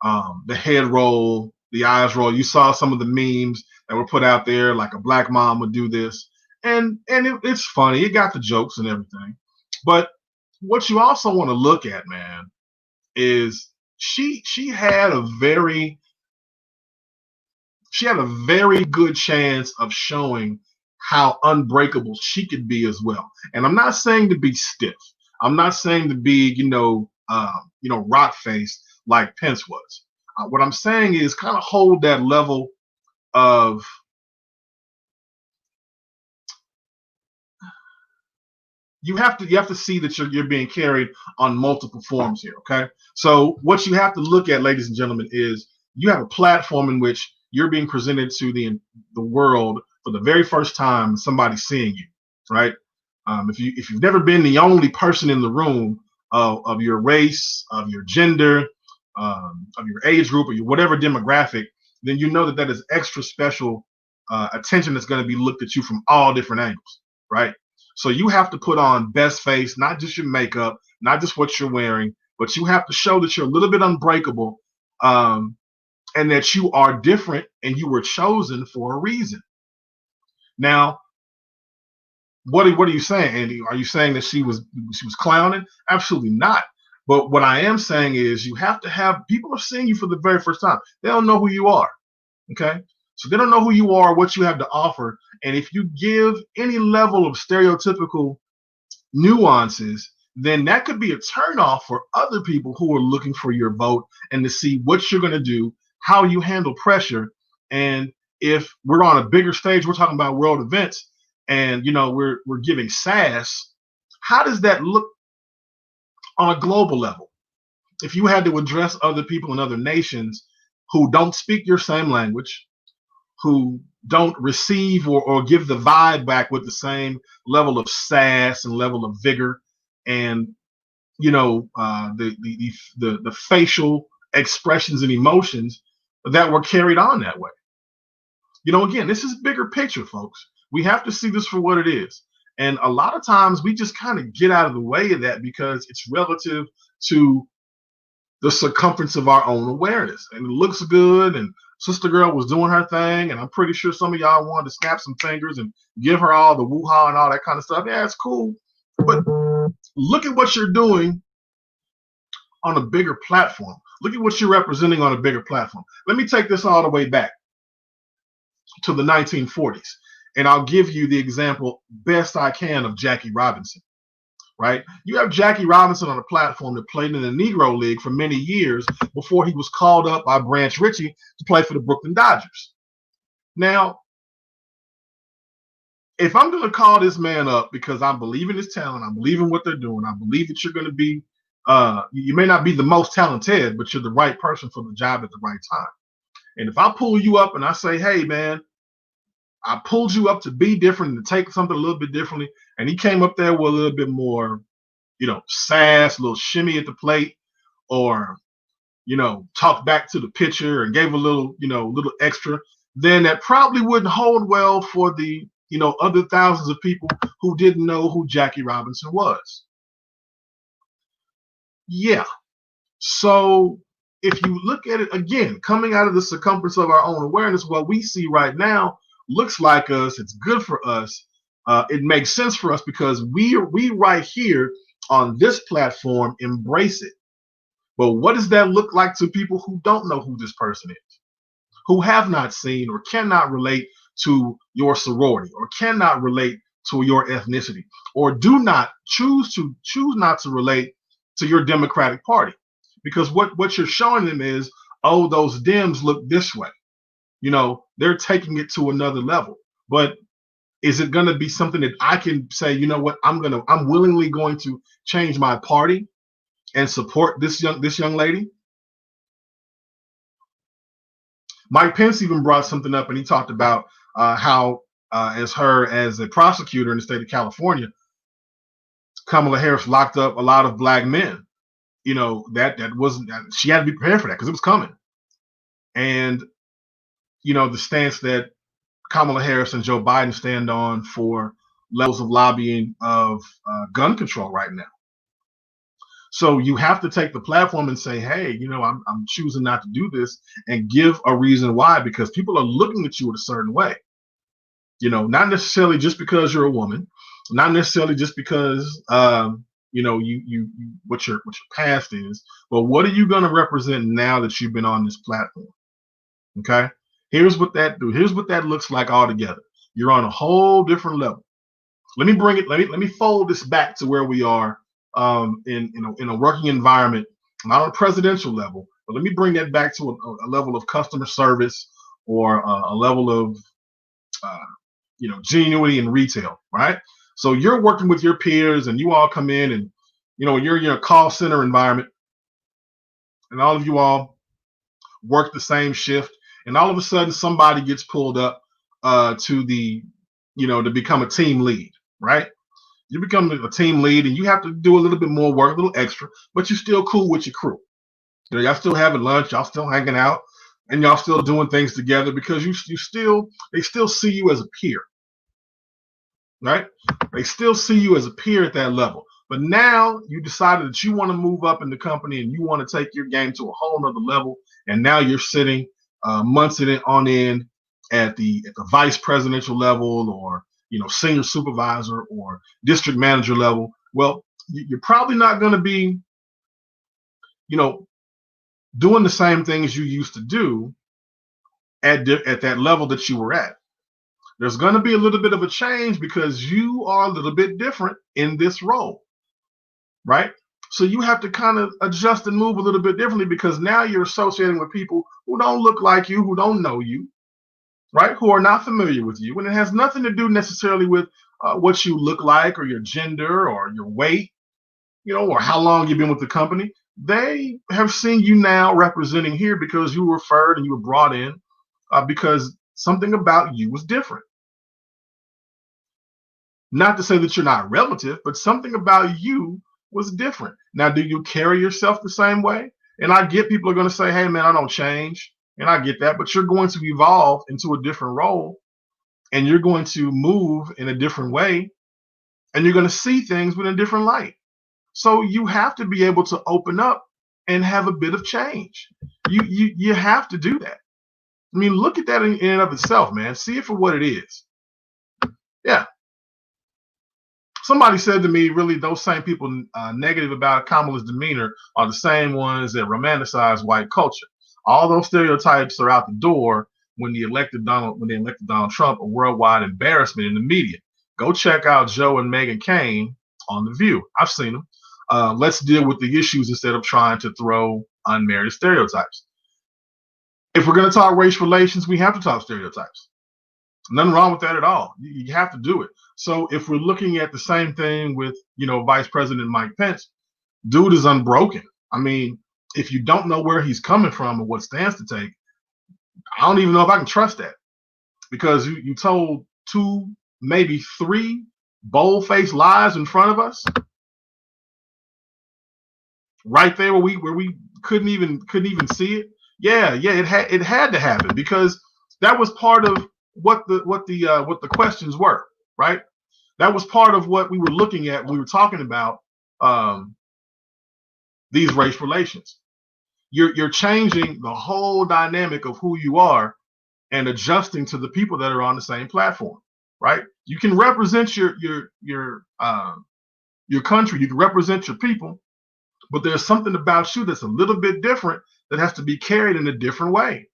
The head roll, the eyes roll. You saw some of the memes that were put out there, like a black mom would do this, and it's funny. It got the jokes and everything, but what you also want to look at, man, is she had a very good chance of showing how unbreakable she could be as well. And I'm not saying to be stiff. I'm not saying to be, rock faced like Pence was. What I'm saying is kind of hold that level of you have to see that you're being carried on multiple forms here. Okay, so what you have to look at, ladies and gentlemen, is you have a platform in which you're being presented to the world for the very first time. Somebody seeing you, right? If you've never been the only person in the room of your race, of your gender, of your age group, or your whatever demographic, then you know that is extra special attention that's going to be looked at you from all different angles, right? So you have to put on best face, not just your makeup, not just what you're wearing, but you have to show that you're a little bit unbreakable, and that you are different and you were chosen for a reason. Now, what are you saying, Andy? Are you saying that she was clowning? Absolutely not. But what I am saying is you have to have people are seeing you for the very first time. They don't know who you are. Okay. So they don't know who you are, what you have to offer. And if you give any level of stereotypical nuances, then that could be a turnoff for other people who are looking for your vote and to see what you're going to do, how you handle pressure. And if we're on a bigger stage, we're talking about world events, and we're giving sass. How does that look on a global level? if you had to address other people in other nations who don't speak your same language, who don't receive or give the vibe back with the same level of sass and level of vigor and the facial expressions and emotions that were carried on that way. Again, this is bigger picture, folks. We have to see this for what it is. And a lot of times we just kind of get out of the way of that because it's relative to the circumference of our own awareness. And it looks good. And Sister Girl was doing her thing. And I'm pretty sure some of y'all wanted to snap some fingers and give her all the woo-ha and all that kind of stuff. Yeah, it's cool. But look at what you're doing on a bigger platform. Look at what you're representing on a bigger platform. Let me take this all the way back to the 1940s. And I'll give you the example best I can of Jackie Robinson, right? You have Jackie Robinson on a platform that played in the Negro League for many years before he was called up by Branch Rickey to play for the Brooklyn Dodgers. Now, if I'm going to call this man up because I believe in his talent, I believe in what they're doing, I believe that you're going to be, you may not be the most talented, but you're the right person for the job at the right time. And if I pull you up and I say, hey, man, I pulled you up to be different and to take something a little bit differently, and he came up there with a little bit more, sass, a little shimmy at the plate, or, talked back to the pitcher and gave a little extra, then that probably wouldn't hold well for the, other thousands of people who didn't know who Jackie Robinson was. Yeah. So if you look at it again, coming out of the circumference of our own awareness, what we see right now looks like us. It's good for us. It makes sense for us because we right here on this platform embrace it. But what does that look like to people who don't know who this person is, who have not seen or cannot relate to your sorority or cannot relate to your ethnicity or do not choose not to relate to your Democratic Party? Because what you're showing them is, oh, those Dems look this way. They're taking it to another level. But is it going to be something that I can say, you know what, I'm willingly going to change my party and support this young lady? Mike Pence even brought something up, and he talked about how, as a prosecutor in the state of California, Kamala Harris locked up a lot of black men. That wasn't, she had to be prepared for that because it was coming. And the stance that Kamala Harris and Joe Biden stand on for levels of lobbying of gun control right now. So you have to take the platform and say, hey, I'm choosing not to do this, and give a reason why, because people are looking at you in a certain way. Not necessarily just because you're a woman, not necessarily just because you what your past is, but what are you going to represent now that you've been on this platform? Okay. Here's what that looks like altogether. You're on a whole different level. Let me fold this back to where we are in a working environment, not on a presidential level, but let me bring that back to a level of customer service or a level of genuinity in retail, right? So you're working with your peers and you all come in and you're in a call center environment and all of you all work the same shift. And all of a sudden, somebody gets pulled up to become a team lead, right? You become a team lead, and you have to do a little bit more work, a little extra, but you're still cool with your crew. Y'all still having lunch, y'all still hanging out, and y'all still doing things together because they still see you as a peer, right? They still see you as a peer at that level. But now you decided that you want to move up in the company and you want to take your game to a whole nother level, and now you're sitting months on end at the vice presidential level or senior supervisor or district manager level. Well, you're probably not going to be doing the same things you used to do at that level that you were at. There's going to be a little bit of a change because you are a little bit different in this role, right? So you have to kind of adjust and move a little bit differently because now you're associating with people who don't look like you, who don't know you, right? Who are not familiar with you. And it has nothing to do necessarily with what you look like or your gender or your weight, or how long you've been with the company. they have seen you now representing here because you were referred and you were brought in because something about you was different. Not to say that you're not relative, but something about you was different. Now, do you carry yourself the same way? And I get people are going to say, hey, man, I don't change. And I get that, but you're going to evolve into a different role and you're going to move in a different way and you're going to see things with a different light. So you have to be able to open up and have a bit of change. You have to do that. I mean, look at that in and of itself, man. See it for what it is. Yeah. Somebody said to me, really, those same people negative about Kamala's demeanor are the same ones that romanticize white culture. All those stereotypes are out the door when they elected Donald Trump, a worldwide embarrassment in the media. Go check out Joe and Meghan Kane on The View. I've seen them. Let's deal with the issues instead of trying to throw unmerited stereotypes. If we're going to talk race relations, we have to talk stereotypes. Nothing wrong with that at all. You have to do it. So if we're looking at the same thing with, Vice President Mike Pence, dude is unbroken. I mean, if you don't know where he's coming from or what stance to take, I don't even know if I can trust that, because you told 2, maybe 3 bold-faced lies in front of us, right there where we couldn't even see it. Yeah, it had to happen, because that was part of what the questions were, right? That was part of what we were looking at when we were talking about these race relations. You're changing the whole dynamic of who you are and adjusting to the people that are on the same platform, right? You can represent your country, you can represent your people, but there's something about you that's a little bit different that has to be carried in a different way.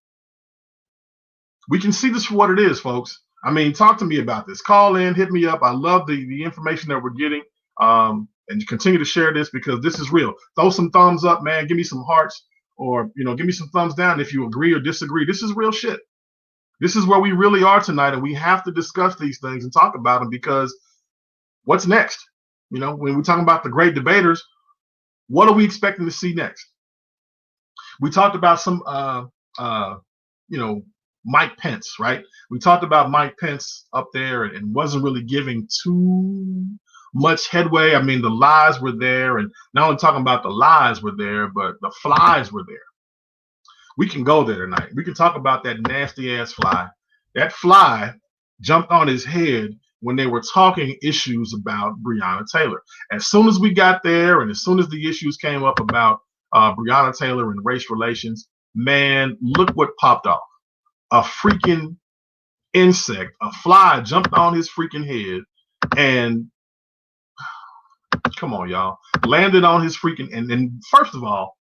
We can see this for what it is, folks. I mean, talk to me about this. Call in, hit me up. I love the information that we're getting. And continue to share this, because this is real. Throw some thumbs up, man. Give me some hearts, or give me some thumbs down if you agree or disagree. This is real shit. This is where we really are tonight, and we have to discuss these things and talk about them, because what's next? When we're talking about the great debaters, what are we expecting to see next? We talked about some Mike Pence, right? We talked about Mike Pence up there and wasn't really giving too much headway. I mean, the lies were there, and not only talking about the lies were there, but the flies were there. We can go there tonight. We can talk about that nasty ass fly. That fly jumped on his head when they were talking issues about Breonna Taylor. As soon as we got there, and as soon as the issues came up about Breonna Taylor and race relations, man, look what popped off. A freaking insect, a fly jumped on his freaking head and, come on, y'all, landed on his freaking, and first of all,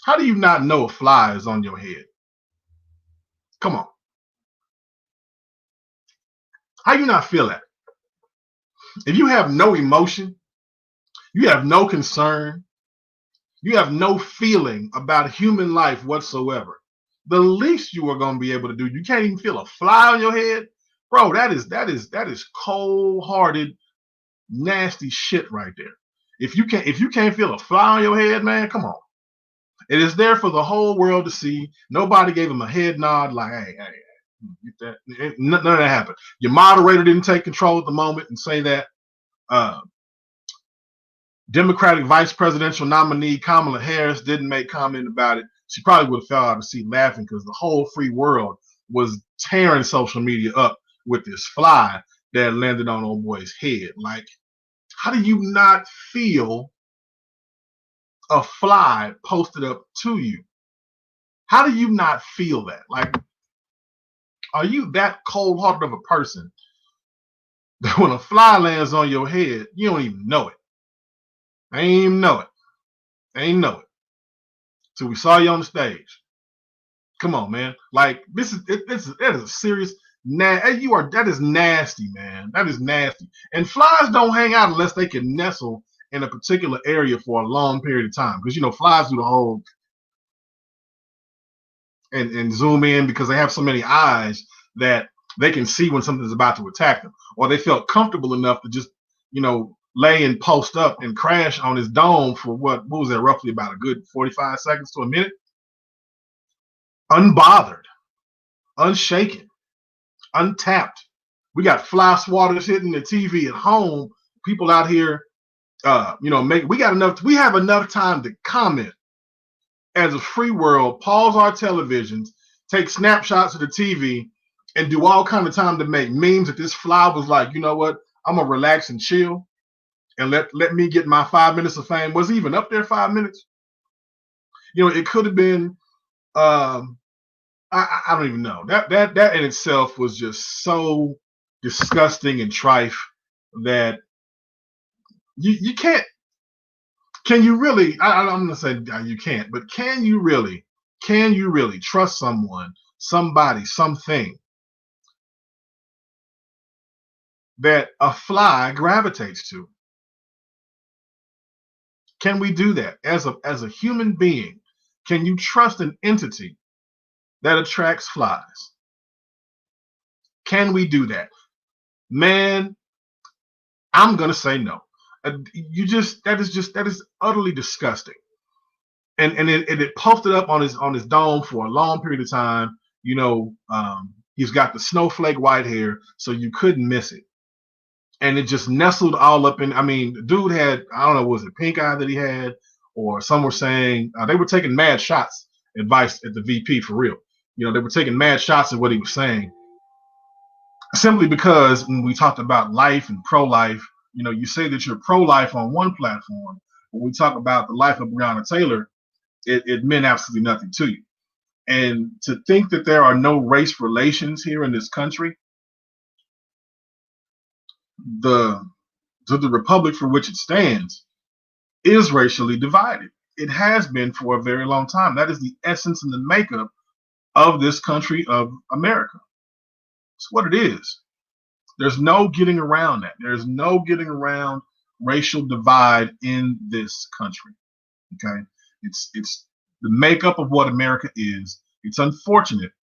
how do you not know a fly is on your head? Come on. How you not feel that? If you have no emotion, you have no concern, you have no feeling about human life whatsoever, the least you are going to be able to do, you can't even feel a fly on your head, bro. That is cold-hearted, nasty shit right there. If you can't feel a fly on your head, man, come on. It is there for the whole world to see. Nobody gave him a head nod like, hey, none of that happened. Your moderator didn't take control at the moment and say that. Democratic vice presidential nominee Kamala Harris didn't make comment about it. She probably would have fell out of the seat laughing, because the whole free world was tearing social media up with this fly that landed on old boy's head. Like, how do you not feel a fly posted up to you? How do you not feel that? Like, are you that cold-hearted of a person that when a fly lands on your head, you don't even know it? I ain't even know it. Till we saw you on the stage. Come on, man. Like, that is a serious. That is nasty, man. That is nasty. And flies don't hang out unless they can nestle in a particular area for a long period of time, because flies do the whole and zoom in, because they have so many eyes that they can see when something's about to attack them, or they felt comfortable enough to just lay and post up and crash on his dome for what was that, roughly about a good 45 seconds to a minute, unbothered, unshaken, untapped. We got fly swatters hitting the TV at home. People out here, we have enough time to comment as a free world, pause our televisions, take snapshots of the TV, and do all kind of time to make memes that this fly was like, you know what, I'm gonna relax and chill and let me get my 5 minutes of fame. Was he even up there 5 minutes? It could have been I don't even know. That in itself was just so disgusting and trite that you can't. Can you really? I'm gonna say you can't, but can you really trust someone, somebody, something that a fly gravitates to? Can we do that as a human being? Can you trust an entity that attracts flies? Can we do that? Man, I'm gonna say no. That is utterly disgusting. And it posted up on his dome for a long period of time. He's got the snowflake white hair, so you couldn't miss it. And it just nestled all up in. I mean, the dude had, I don't know, was it pink eye that he had, or some were saying they were taking mad shots at the VP for real. They were taking mad shots at what he was saying, simply because when we talked about life and pro-life, you say that you're pro-life on one platform. When we talk about the life of Breonna Taylor, it meant absolutely nothing to you. And to think that there are no race relations here in this country, the republic for which it stands is racially divided. It has been for a very long time. That is the essence and the makeup of this country of America. It's what it is. There's no getting around that. There's no getting around racial divide in this country. Okay, it's the makeup of what America is. It's unfortunate,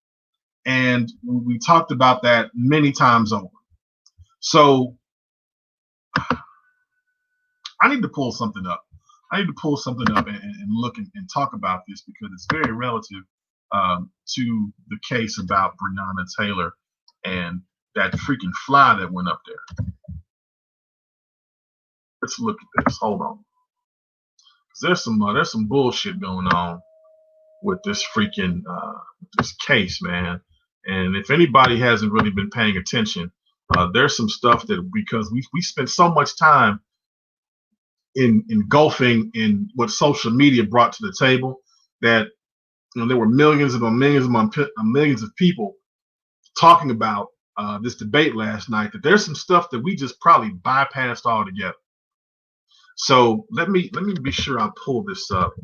and we talked about that many times over. So I need to pull something up. And look and talk about this, because it's very relative to the case about Breonna Taylor and that freaking fly that went up there. Let's look at this. Hold on. There's some bullshit going on with this freaking this case, man. And if anybody hasn't really been paying attention, there's some stuff that, because we spent so much time in engulfing in what social media brought to the table, that there were millions of people talking about this debate last night, that there's some stuff that we just probably bypassed altogether. So let me be sure I pull this up.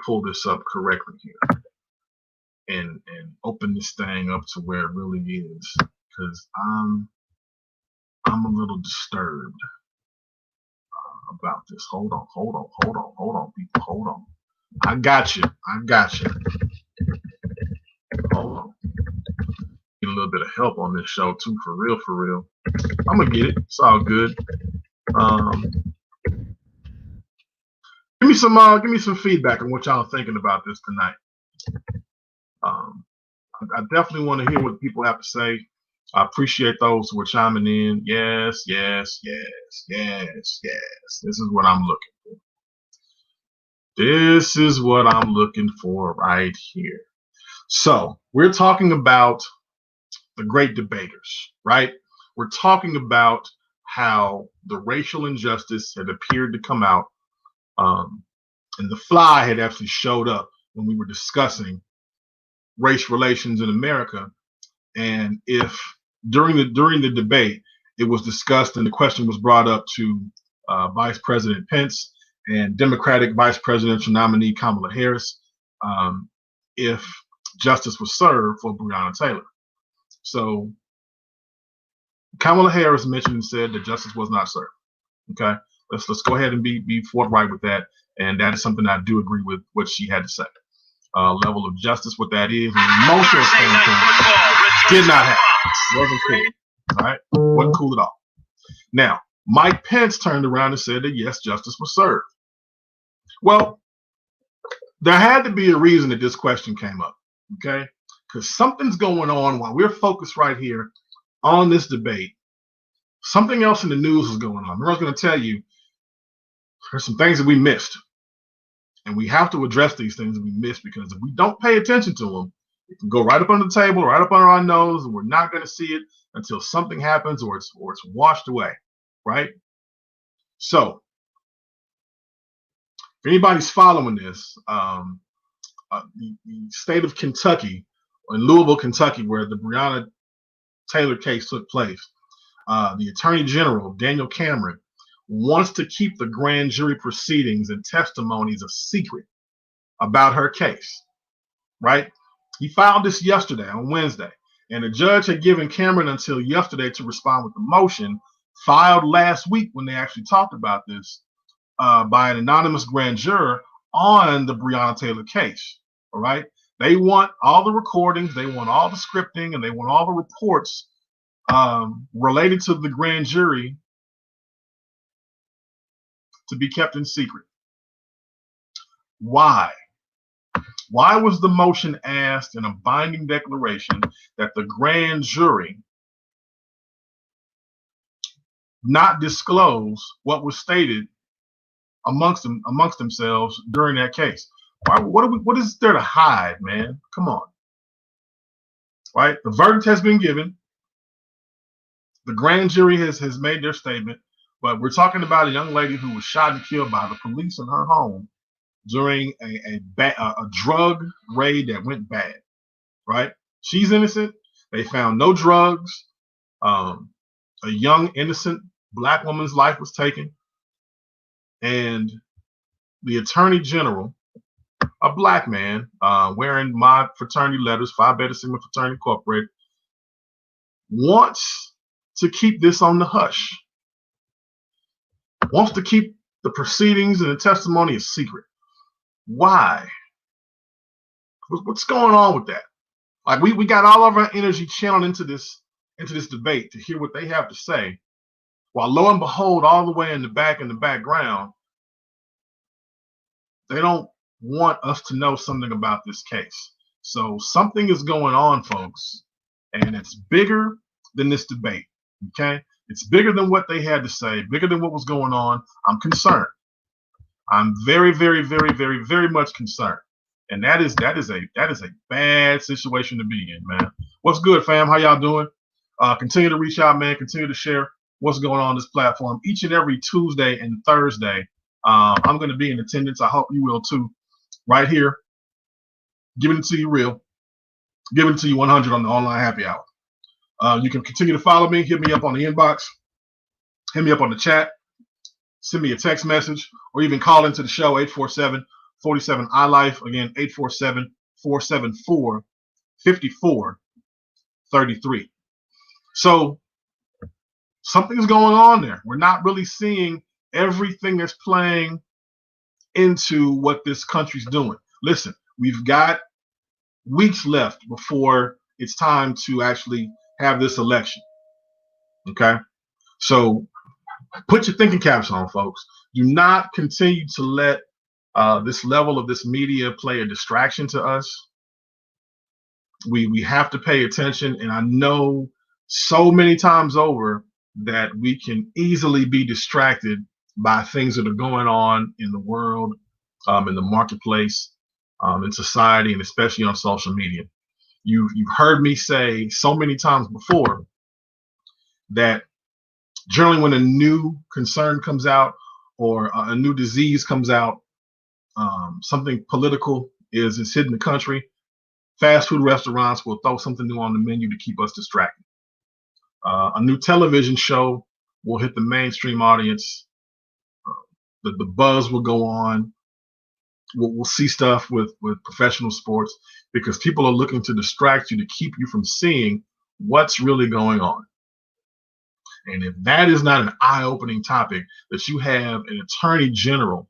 Pull this up correctly here, and open this thing up to where it really is, because I'm a little disturbed about this. Hold on, people. Hold on. I got you. Hold on. Get a little bit of help on this show too, for real. I'm gonna get it. It's all good. Give me some feedback on what y'all are thinking about this tonight. I definitely want to hear what people have to say. I appreciate those who are chiming in. Yes. This is what I'm looking for. This is what I'm looking for right here. So we're talking about the great debaters, right? We're talking about how the racial injustice had appeared to come out, and the fly had actually showed up when we were discussing race relations in America. And if during the debate it was discussed and the question was brought up to Vice President Pence and Democratic Vice Presidential nominee Kamala Harris, if justice was served for Breonna Taylor. So Kamala Harris mentioned and said that justice was not served. Okay, let's go ahead and be forthright with that, and that is something I do agree with what she had to say. Level of justice, what that is, and emotional standpoint, did not happen. Wasn't cool. All right, wasn't cool at all. Now, Mike Pence turned around and said that yes, justice was served. Well, there had to be a reason that this question came up, okay? Because something's going on while we're focused right here on this debate. Something else in the news is going on. I was going to tell you there's some things that we missed, and we have to address these things that we missed, because if we don't pay attention to them, it can go right up under the table, right up under our nose, and we're not going to see it until something happens or it's washed away, right? So, if anybody's following this, the state of Kentucky, in Louisville, Kentucky, where the Breonna Taylor case took place, the Attorney General, Daniel Cameron, wants to keep the grand jury proceedings and testimonies a secret about her case, right? He filed this yesterday on Wednesday, and the judge had given Cameron until yesterday to respond with the motion filed last week when they actually talked about this by an anonymous grand juror on the Breonna Taylor case, all right? They want all the recordings, they want all the scripting, and they want all the reports related to the grand jury to be kept in secret. Why? Why was the motion asked in a binding declaration that the grand jury not disclose what was stated amongst themselves during that case? What is there to hide, man? Come on. Right? The verdict has been given. The grand jury has made their statement, but we're talking about a young lady who was shot and killed by the police in her home during a drug raid that went bad, right? She's innocent. They found no drugs. A young, innocent black woman's life was taken. And the Attorney General, a black man, wearing my fraternity letters, Phi Beta Sigma Fraternity Incorporated, wants to keep this on the hush, wants to keep the proceedings and the testimony a secret. Why? What's going on with that? Like we got all of our energy channeled into this debate to hear what they have to say, while lo and behold, all the way in the background, they don't want us to know something about this case. So something is going on, folks, and it's bigger than this debate. Okay, it's bigger than what they had to say, bigger than what was going on. I'm concerned. I'm very, very, very, very, very much concerned. And that is a bad situation to be in, man. What's good, fam? How y'all doing? Continue to reach out, man. Continue to share what's going on this platform each and every Tuesday and Thursday. I'm going to be in attendance. I hope you will too. Right here, giving it to you real, giving it to you 100 on the online happy hour. You can continue to follow me. Hit me up on the inbox. Hit me up on the chat. Send me a text message, or even call into the show, 847-47-iLife. Again, 847-474-5433. So something's going on there. We're not really seeing everything that's playing into what this country's doing. Listen, we've got weeks left before it's time to actually have this election. Okay? So put your thinking caps on, folks. Do not continue to let this level of this media play a distraction to us. We have to pay attention, and I know so many times over that we can easily be distracted by things that are going on in the world, in the marketplace, in society, and especially on social media. You've heard me say so many times before that generally when a new concern comes out or a new disease comes out, something political is hitting the country, fast food restaurants will throw something new on the menu to keep us distracted. A new television show will hit the mainstream audience. The buzz will go on. We'll see stuff with professional sports because people are looking to distract you, to keep you from seeing what's really going on. And if that is not an eye-opening topic, that you have an attorney general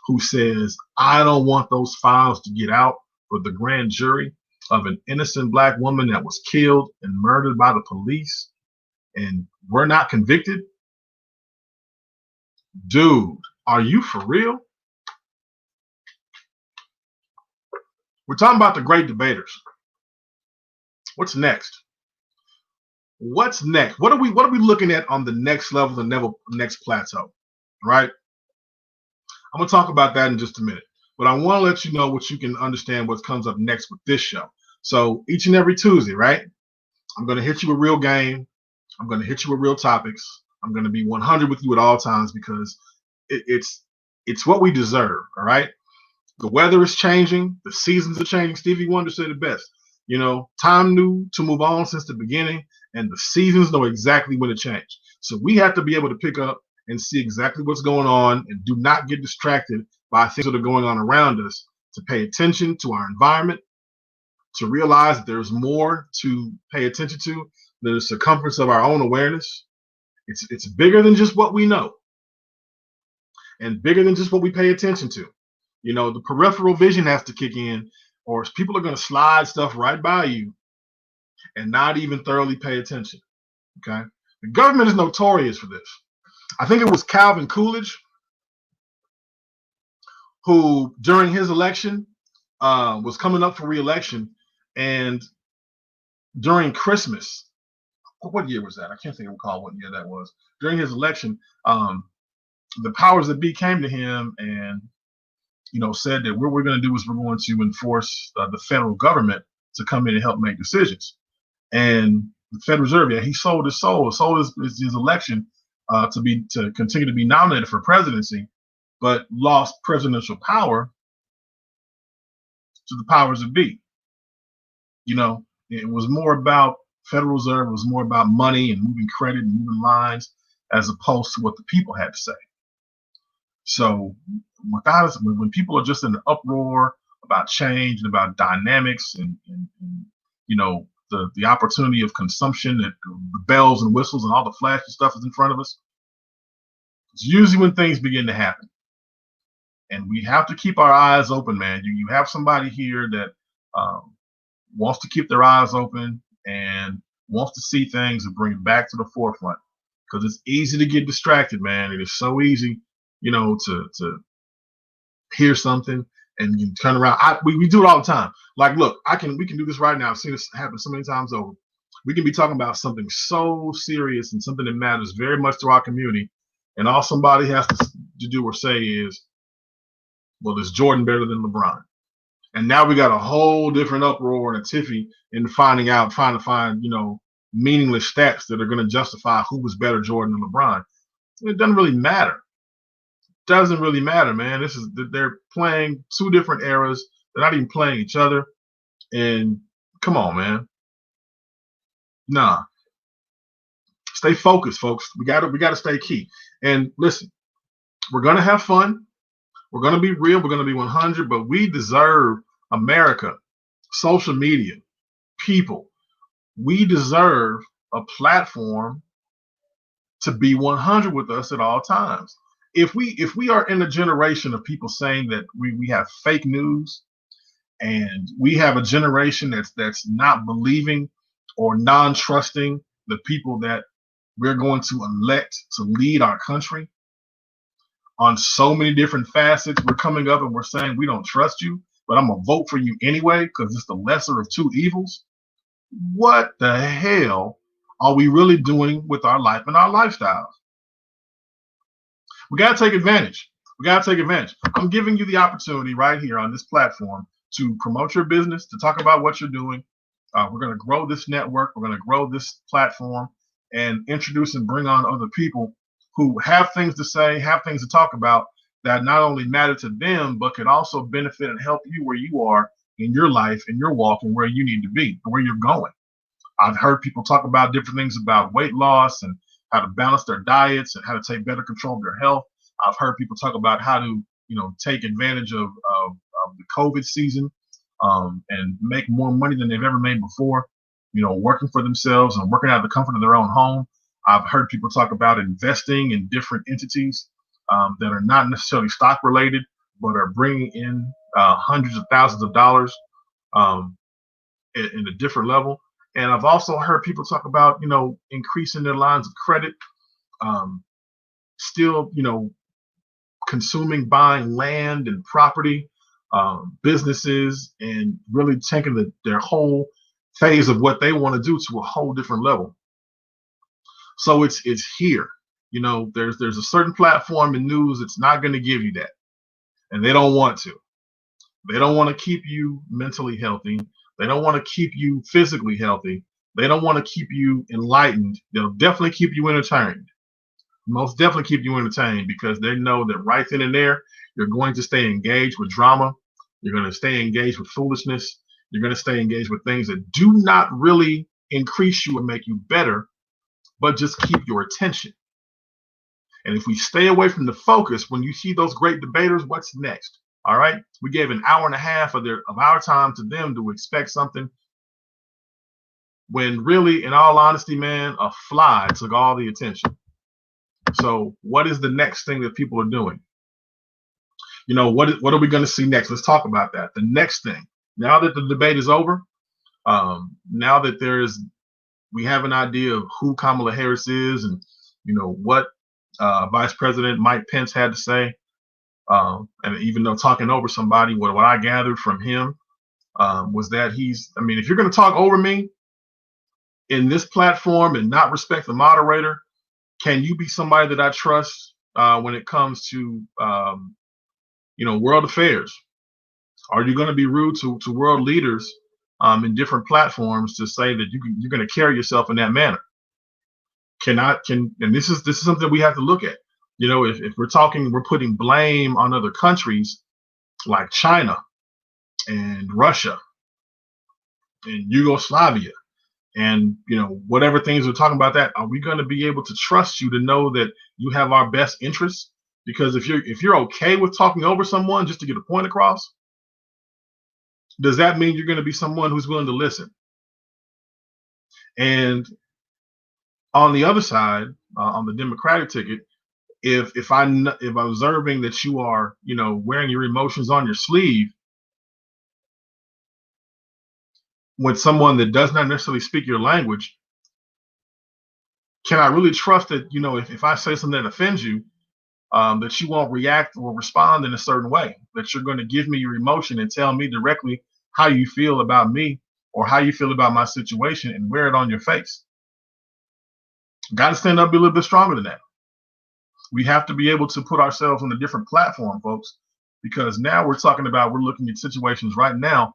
who says, I don't want those files to get out for the grand jury of an innocent black woman that was killed and murdered by the police, and we're not convicted? Dude, are you for real? We're talking about the great debaters. What's next? What's next? What are we looking at on the next level, the next plateau? Right? I'm gonna talk about that in just a minute. But I want to let you know what you can understand what comes up next with this show. So each and every Tuesday, right? I'm gonna hit you with real game. I'm gonna hit you with real topics. I'm gonna be 100 with you at all times because it's what we deserve. All right. The weather is changing. The seasons are changing. Stevie Wonder said it best. Time knew to move on since the beginning, and the seasons know exactly when to change. So we have to be able to pick up and see exactly what's going on and do not get distracted by things that are going on around us, to pay attention to our environment, to realize that there's more to pay attention to than the circumference of our own awareness. It's bigger than just what we know and bigger than just what we pay attention to. The peripheral vision has to kick in, or people are going to slide stuff right by you and not even thoroughly pay attention. Okay. The government is notorious for this. I think it was Calvin Coolidge who, during his election, was coming up for re-election, and during Christmas, what year was that? I can't recall what year that was. During his election, the powers that be came to him and said that what we're going to do is we're going to enforce the federal government to come in and help make decisions. And the Federal Reserve, yeah, he sold his soul, sold his election to continue to be nominated for presidency, but lost presidential power to the powers that be. It was more about Federal Reserve, it was more about money and moving credit and moving lines as opposed to what the people had to say. So when people are just in an uproar about change and about dynamics and the opportunity of consumption, that the bells and whistles and all the flashy stuff is in front of us, it's usually when things begin to happen. And we have to keep our eyes open, man. You have somebody here that wants to keep their eyes open and wants to see things and bring it back to the forefront, because it's easy to get distracted, man. It is so easy, to hear something and you turn around. We do it all the time. Like, look, we can do this right now. I've seen this happen so many times over. We can be talking about something so serious and something that matters very much to our community, and all somebody has to do or say is, well, is Jordan better than LeBron? And now we got a whole different uproar and a tiffy in trying to find, meaningless stats that are going to justify who was better, Jordan or LeBron. It doesn't really matter. Doesn't really matter, man. They're playing two different eras. They're not even playing each other. And come on, man. Nah. Stay focused, folks. We gotta stay key. And listen, we're gonna have fun. We're gonna be real. We're gonna be 100. But we deserve America, social media, people. We deserve a platform to be 100 with us at all times. If we are in a generation of people saying that we have fake news, and we have a generation that's not believing or non-trusting the people that we're going to elect to lead our country on so many different facets, we're coming up and we're saying we don't trust you, but I'm gonna vote for you anyway because it's the lesser of two evils. What the hell are we really doing with our life and our lifestyles? We got to take advantage. I'm giving you the opportunity right here on this platform to promote your business, to talk about what you're doing. We're going to grow this network. We're going to grow this platform and introduce and bring on other people who have things to say, have things to talk about that not only matter to them, but can also benefit and help you where you are in your life, in your walk, and where you need to be, and where you're going. I've heard people talk about different things about weight loss and how to balance their diets and how to take better control of their health. I've heard people talk about how to, take advantage of the COVID season and make more money than they've ever made before, working for themselves and working out of the comfort of their own home. I've heard people talk about investing in different entities that are not necessarily stock related, but are bringing in hundreds of thousands of dollars in a different level. And I've also heard people talk about, increasing their lines of credit, um, still, consuming, buying land and property, businesses, and really taking their whole phase of what they want to do to a whole different level. So it's here. There's a certain platform in news that's not going to give you that, and they don't want to. They don't want to keep you mentally healthy. They don't want to keep you physically healthy. They don't want to keep you enlightened. They'll definitely keep you entertained. Most definitely keep you entertained because they know that right then and there, you're going to stay engaged with drama. You're going to stay engaged with foolishness. You're going to stay engaged with things that do not really increase you and make you better, but just keep your attention. And if we stay away from the focus, when you see those great debaters, what's next? All right. We gave an hour and a half of our time to them to expect something when really, in all honesty, man, a fly took all the attention. So what is the next thing that people are doing? What are we going to see next? Let's talk about that. The next thing, now that the debate is over, now that we have an idea of who Kamala Harris is and, what Vice President Mike Pence had to say. And even though talking over somebody, what I gathered from him was that if you're going to talk over me in this platform and not respect the moderator, can you be somebody that I trust when it comes to, world affairs? Are you going to be rude to world leaders in different platforms to say that you're going to carry yourself in that manner? And this is something we have to look at. If we're putting blame on other countries like China and Russia and Yugoslavia and whatever things we're talking about, that are we going to be able to trust you to know that you have our best interests? Because if you're okay with talking over someone just to get a point across, does that mean you're going to be someone who's willing to listen? And on the other side, on the Democratic ticket, if I'm observing that you are wearing your emotions on your sleeve with someone that does not necessarily speak your language, can I really trust that if I say something that offends you, that you won't react or respond in a certain way, that you're going to give me your emotion and tell me directly how you feel about me or how you feel about my situation and wear it on your face? Got to stand up, be a little bit stronger than that. We have to be able to put ourselves on a different platform, folks, because now we're looking at situations right now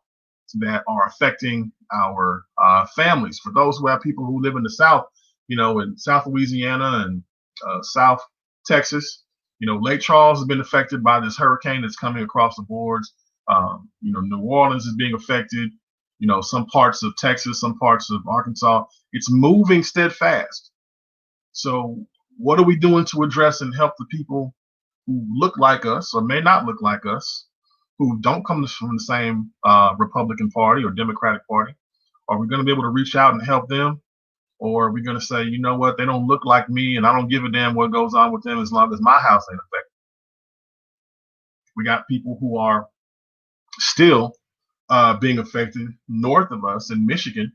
that are affecting our families. For those who have people who live in the South, in South Louisiana and South Texas, Lake Charles has been affected by this hurricane that's coming across the boards. New Orleans is being affected. Some parts of Texas, some parts of Arkansas. It's moving steadfast. So what are we doing to address and help the people who look like us or may not look like us, who don't come from the same Republican Party or Democratic Party? Are we going to be able to reach out and help them? Or are we going to say, you know what, they don't look like me and I don't give a damn what goes on with them as long as my house ain't affected? We got people who are still being affected north of us in Michigan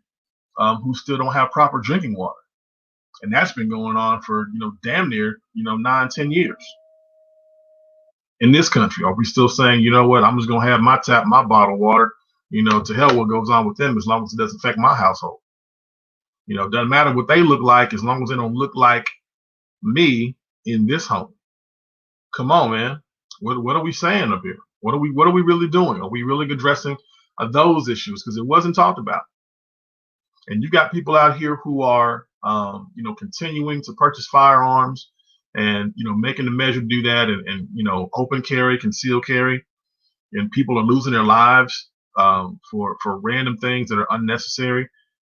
who still don't have proper drinking water. And that's been going on for, damn near, 9-10 years. In this country, are we still saying, you know what, I'm just going to have my bottled water, to hell what goes on with them as long as it doesn't affect my household? It doesn't matter what they look like as long as they don't look like me in this home. Come on, man. What are we saying up here? What are we really doing? Are we really addressing those issues? Because it wasn't talked about. And you got people out here who are, continuing to purchase firearms and, making the measure do that and open carry, concealed carry. And people are losing their lives for random things that are unnecessary.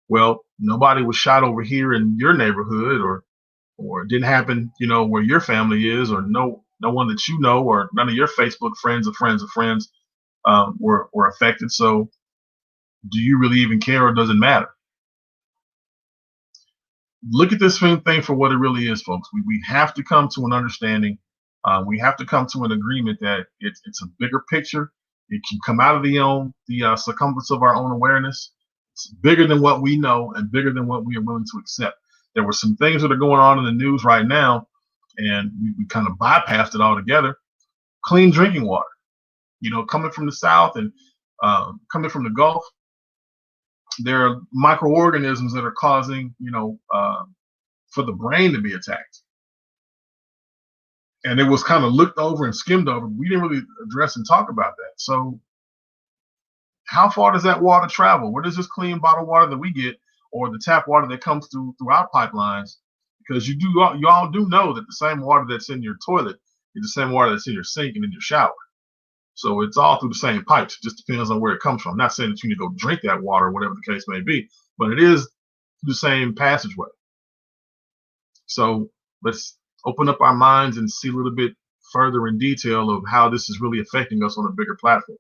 Well, nobody was shot over here in your neighborhood or it didn't happen, where your family is, or no one that or none of your Facebook friends or friends of friends were affected. So do you really even care, or does it matter? Look at this thing for what it really is, folks. We have to come to an understanding. We have to come to an agreement that it's a bigger picture. It can come out of the circumference of our own awareness. It's bigger than what we know and bigger than what we are willing to accept. There were some things that are going on in the news right now, and we kind of bypassed it altogether. Clean drinking water, coming from the South and coming from the Gulf, there are microorganisms that are causing, for the brain to be attacked. And it was kind of looked over and skimmed over. We didn't really address and talk about that. So how far does that water travel? Where does this clean bottled water that we get, or the tap water that comes through our pipelines? Because you all do know that the same water that's in your toilet is the same water that's in your sink and in your shower. So it's all through the same pipes. It just depends on where it comes from. I'm not saying that you need to go drink that water, or whatever the case may be, but it is the same passageway. So let's open up our minds and see a little bit further in detail of how this is really affecting us on a bigger platform.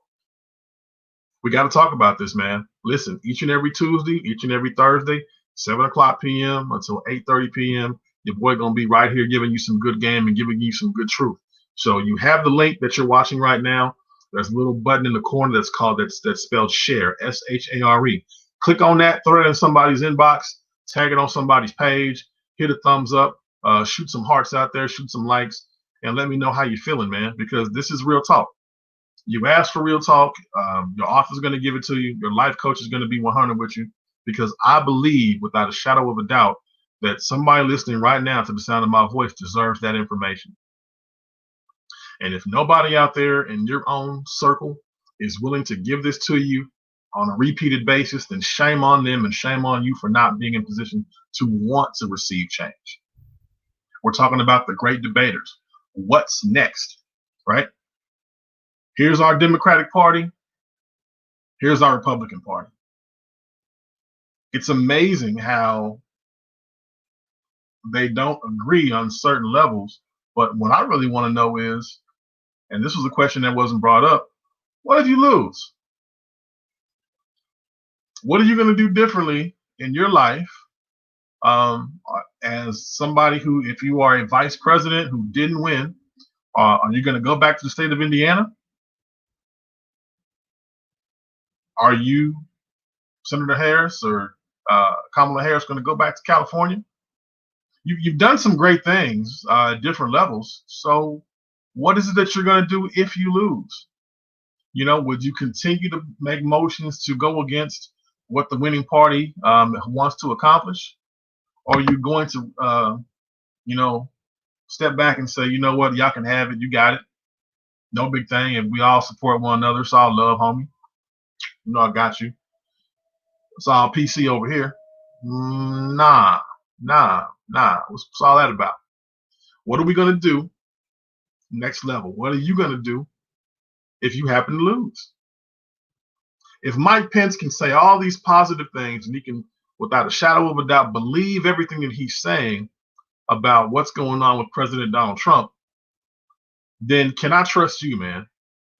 We got to talk about this, man. Listen, each and every Tuesday, each and every Thursday, 7 o'clock p.m. until 8:30 p.m., your boy going to be right here giving you some good game and giving you some good truth. So you have the link that you're watching right now. There's a little button in the corner that's spelled share, SHARE. Click on that, throw it in somebody's inbox, tag it on somebody's page, hit a thumbs up, shoot some hearts out there, shoot some likes, and let me know how you're feeling, man, because this is real talk. You asked for real talk. Your author's going to give it to you. Your life coach is going to be 100 with you, because I believe without a shadow of a doubt that somebody listening right now to the sound of my voice deserves that information. And if nobody out there in your own circle is willing to give this to you on a repeated basis, then shame on them and shame on you for not being in position to want to receive change. We're talking about the great debaters. What's next, right? Here's our Democratic Party. Here's our Republican Party. It's amazing how they don't agree on certain levels. But what I really want to know is, and this was a question that wasn't brought up, what if you lose? What are you going to do differently in your life as somebody who, if you are a vice president who didn't win, are you going to go back to the state of Indiana? Are you, Senator Harris or Kamala Harris, going to go back to California? You've done some great things at different levels. So what is it that you're going to do if you lose? Would you continue to make motions to go against what the winning party wants to accomplish? Or are you going to, step back and say, you know what, y'all can have it. You got it. No big thing. If we all support one another, it's all love, homie. I got you. It's all PC over here. Nah. What's all that about? What are we going to do next level? What are you going to do if you happen to lose? If Mike Pence can say all these positive things and he can, without a shadow of a doubt, believe everything that he's saying about what's going on with President Donald Trump, then can I trust you, man?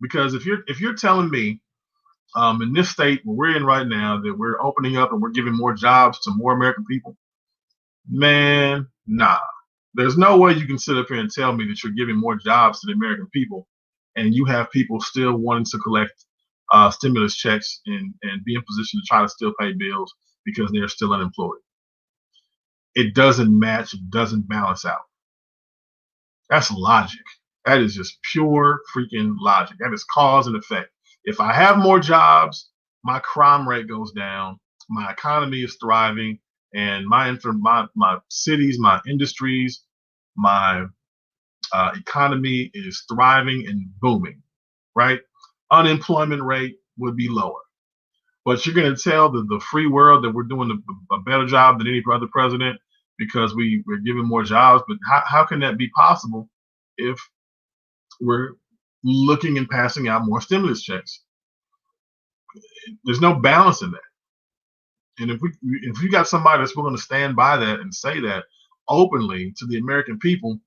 Because if you're telling me in this state where we're in right now that we're opening up and we're giving more jobs to more American people, man, nah. There's no way you can sit up here and tell me that you're giving more jobs to the American people and you have people still wanting to collect stimulus checks and be in position to try to still pay bills because they're still unemployed. It doesn't match. It doesn't balance out. That's logic. That is just pure freaking logic. That is cause and effect. If I have more jobs, my crime rate goes down, my economy is thriving, and my cities, my industries, my economy is thriving and booming, right? Unemployment rate would be lower. But you're going to tell the free world that we're doing a better job than any other president because we're giving more jobs. But how can that be possible if we're looking and passing out more stimulus checks? There's no balance in that. And if you got somebody that's willing to stand by that and say that openly to the American people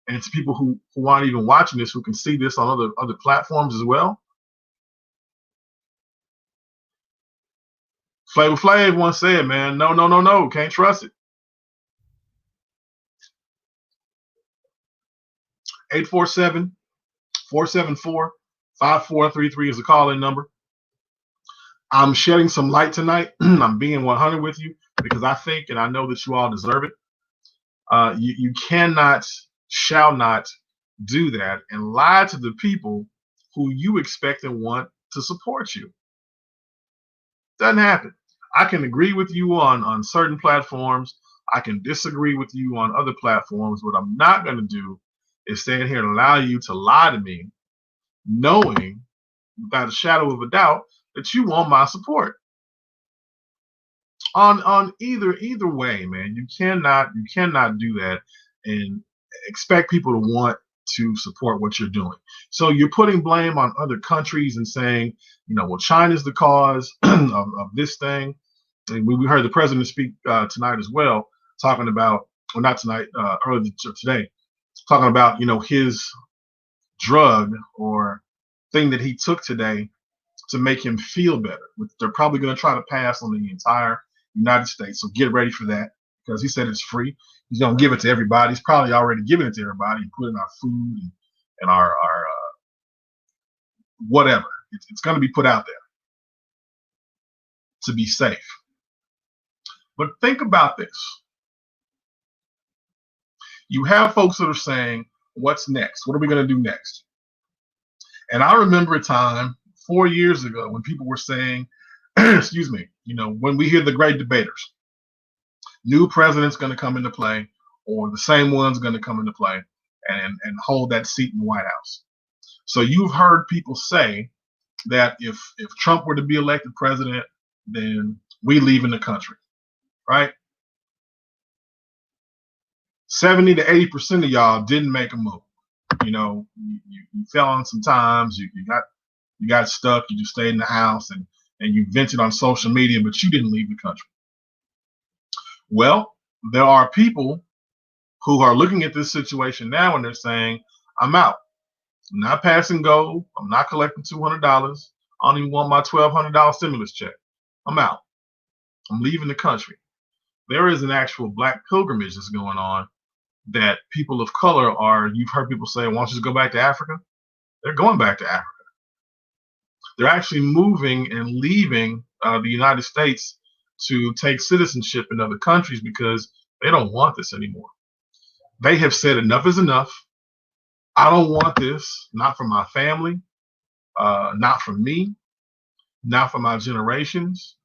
and to people who aren't even watching this, who can see this on other platforms as well. Flavor Flav once said, man, no, can't trust it. 847-474-5433 is the call-in number. I'm shedding some light tonight. I'm being 100 with you because I think and I know that you all deserve it. You cannot, shall not do that and lie to the people who you expect and want to support you. Doesn't happen. I can agree with you on certain platforms. I can disagree with you on other platforms. What I'm not going to do is stand here and allow you to lie to me, knowing without a shadow of a doubt that you want my support. On either way, man, you cannot do that and expect people to want to support what you're doing. So you're putting blame on other countries and saying, well, China's the cause of this thing. And we heard the president speak tonight as well, talking about, or not tonight, earlier today, talking about his drug or thing that he took today to make him feel better. They're probably going to try to pass on the entire United States. So get ready for that because he said it's free. He's going to give it to everybody. He's probably already given it to everybody, including our food and our whatever. It's going to be put out there to be safe. But think about this. You have folks that are saying, what's next? What are we going to do next? And I remember a time 4 years ago when people were saying, excuse me, when we hear the great debaters, new president's going to come into play, or the same one's going to come into play and hold that seat in the White House. So you've heard people say that if Trump were to be elected president, then we leave in the country, right? 70 to 80% of y'all didn't make a move. You fell on some times, you got stuck, you just stayed in the house and you vented on social media, but you didn't leave the country. Well, there are people who are looking at this situation now and they're saying, I'm out. I'm not passing go. I'm not collecting $200. I don't even want my $1,200 stimulus check. I'm out. I'm leaving the country. There is an actual black pilgrimage that's going on that people of color you've heard people say, why don't you just go back to Africa? They're going back to Africa. They're actually moving and leaving the United States to take citizenship in other countries because they don't want this anymore. They have said enough is enough. I don't want this, not for my family, not for me, not for my generations,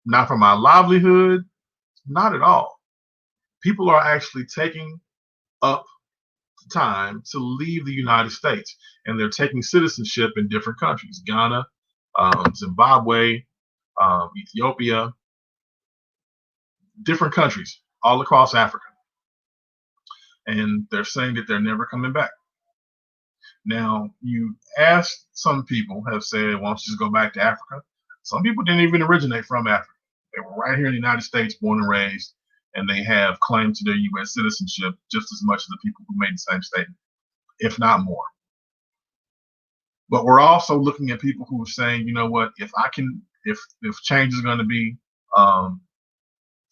not for my livelihood, not at all. People are actually taking up the time to leave the United States, and they're taking citizenship in different countries, Ghana, Zimbabwe, Ethiopia, different countries all across Africa. And they're saying that they're never coming back. Now, you asked, some people have said, why don't you just go back to Africa? Some people didn't even originate from Africa. They were right here in the United States, born and raised, and they have claim to their U.S. citizenship just as much as the people who made the same statement, if not more. But we're also looking at people who are saying, you know what, if change is going to be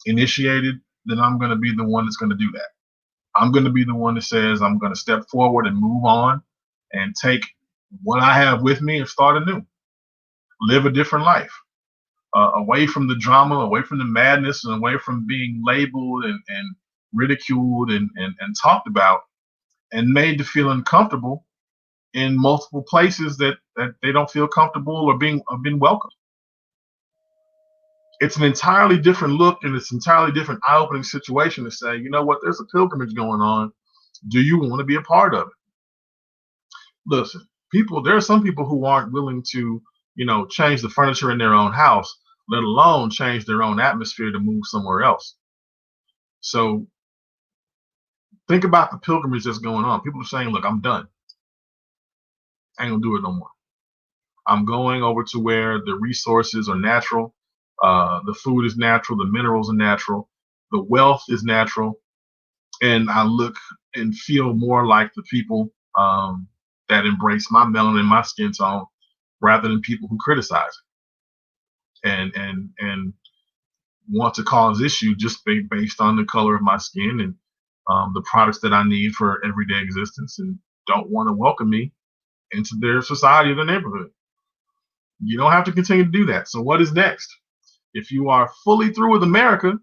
initiated, then I'm going to be the one that's going to do that. I'm going to be the one that says I'm going to step forward and move on and take what I have with me and start anew, live a different life, away from the drama, away from the madness, and away from being labeled and ridiculed and talked about and made to feel uncomfortable in multiple places that they don't feel comfortable or been welcomed. It's an entirely different look and it's an entirely different eye-opening situation to say, you know what, there's a pilgrimage going on. Do you want to be a part of it? Listen, there are some people who aren't willing to, change the furniture in their own house, let alone change their own atmosphere to move somewhere else. So think about the pilgrimage that's going on. People are saying, look, I'm done. I ain't gonna do it no more. I'm going over to where the resources are natural. The food is natural, the minerals are natural, the wealth is natural, and I look and feel more like the people that embrace my melanin and my skin tone rather than people who criticize it and want to cause issue just based on the color of my skin and the products that I need for everyday existence and don't want to welcome me into their society or their neighborhood. You don't have to continue to do that. So what is next? If you are fully through with America,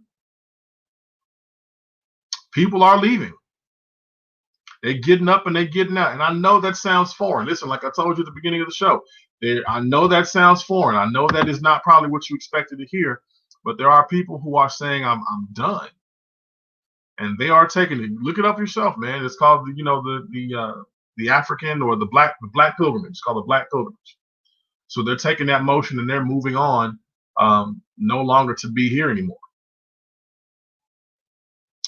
people are leaving. They're getting up and they're getting out. And I know that sounds foreign. Listen, like I told you at the beginning of the show, I know that sounds foreign. I know that is not probably what you expected to hear, but there are people who are saying, I'm done. And they are taking it. Look it up yourself, man. It's called, the African or the black pilgrimage. It's called the Black Pilgrimage. So they're taking that motion and they're moving on, no longer to be here anymore.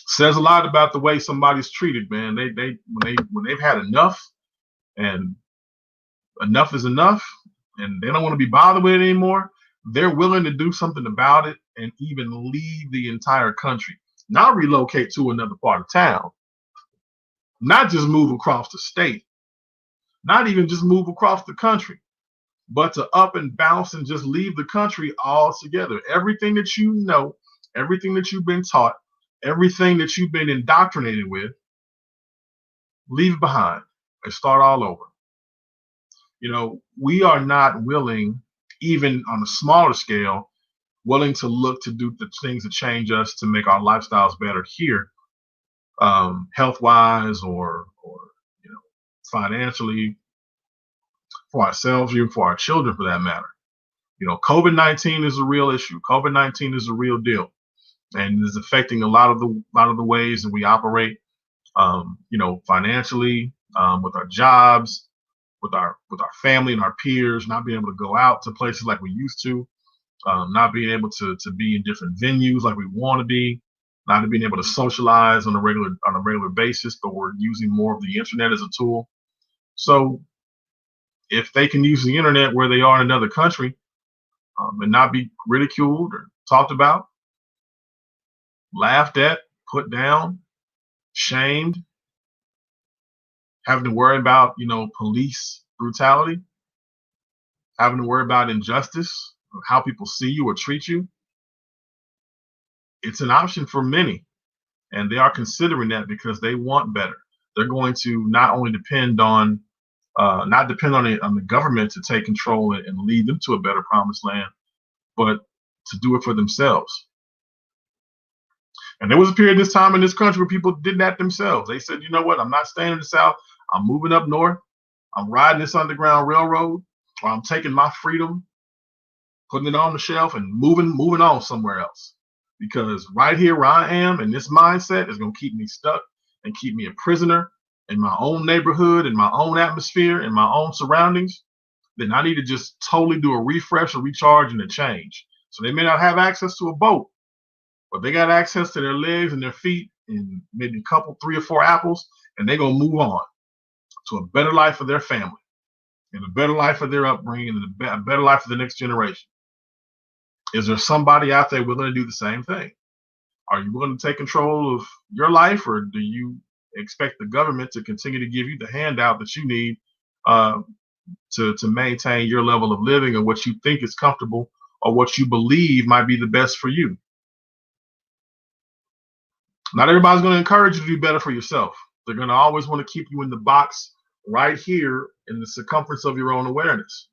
Says a lot about the way somebody's treated, man. When they've had enough, and enough is enough, and they don't want to be bothered with it anymore, they're willing to do something about it and even leave the entire country. Not relocate to another part of town, not just move across the state, not even just move across the country, but to up and bounce and just leave the country altogether. Everything that you know, everything that you've been taught, everything that you've been indoctrinated with, leave it behind and start all over. We are not willing, even on a smaller scale, willing to look to do the things that change us to make our lifestyles better here, health-wise or financially, for ourselves, even for our children, for that matter. COVID-19 is a real issue. COVID-19 is a real deal, and is affecting a lot of the ways that we operate, financially, with our jobs, with our family and our peers, not being able to go out to places like we used to, not being able to be in different venues like we want to be, not being able to socialize on a regular basis, but we're using more of the internet as a tool. So if they can use the internet where they are in another country, and not be ridiculed or talked about, laughed at, put down, shamed, having to worry about, police brutality, having to worry about injustice, or how people see you or treat you, it's an option for many. And they are considering that because they want better. They're going to not only depend on the government to take control and lead them to a better promised land, but to do it for themselves. And there was a period this time in this country where people did that themselves. They said, you know what, I'm not staying in the South. I'm moving up north. I'm riding this Underground Railroad, or I'm taking my freedom, putting it on the shelf and moving on somewhere else. Because right here where I am, and this mindset is going to keep me stuck and keep me a prisoner in my own neighborhood, in my own atmosphere, in my own surroundings. Then I need to just totally do a refresh, a recharge, and a change. So they may not have access to a boat, but they got access to their legs and their feet and maybe a couple, 3 or 4 apples, and they're going to move on to a better life for their family and a better life for their upbringing and a better life for the next generation. Is there somebody out there willing to do the same thing? Are you willing to take control of your life, or do you expect the government to continue to give you the handout that you need to maintain your level of living or what you think is comfortable or what you believe might be the best for you? Not everybody's going to encourage you to do better for yourself. They're going to always want to keep you in the box right here in the circumference of your own awareness.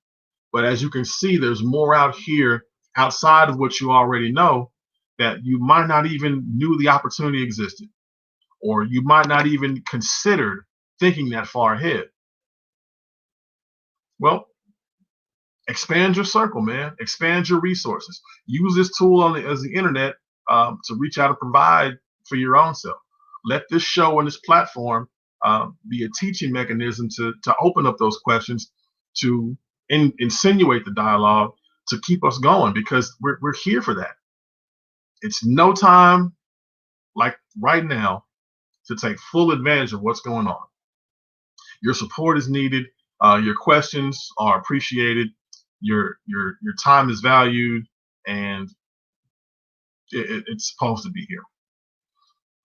But as you can see, there's more out here outside of what you already know that you might not even knew the opportunity existed, or you might not even considered thinking that far ahead. Well, expand your circle, man. Expand your resources. Use this tool as the internet to reach out and provide for your own self. Let this show and this platform be a teaching mechanism to open up those questions, to insinuate the dialogue, to keep us going, because we're here for that. It's no time like right now to take full advantage of what's going on. Your support is needed. Your questions are appreciated. Your time is valued, and it's supposed to be here.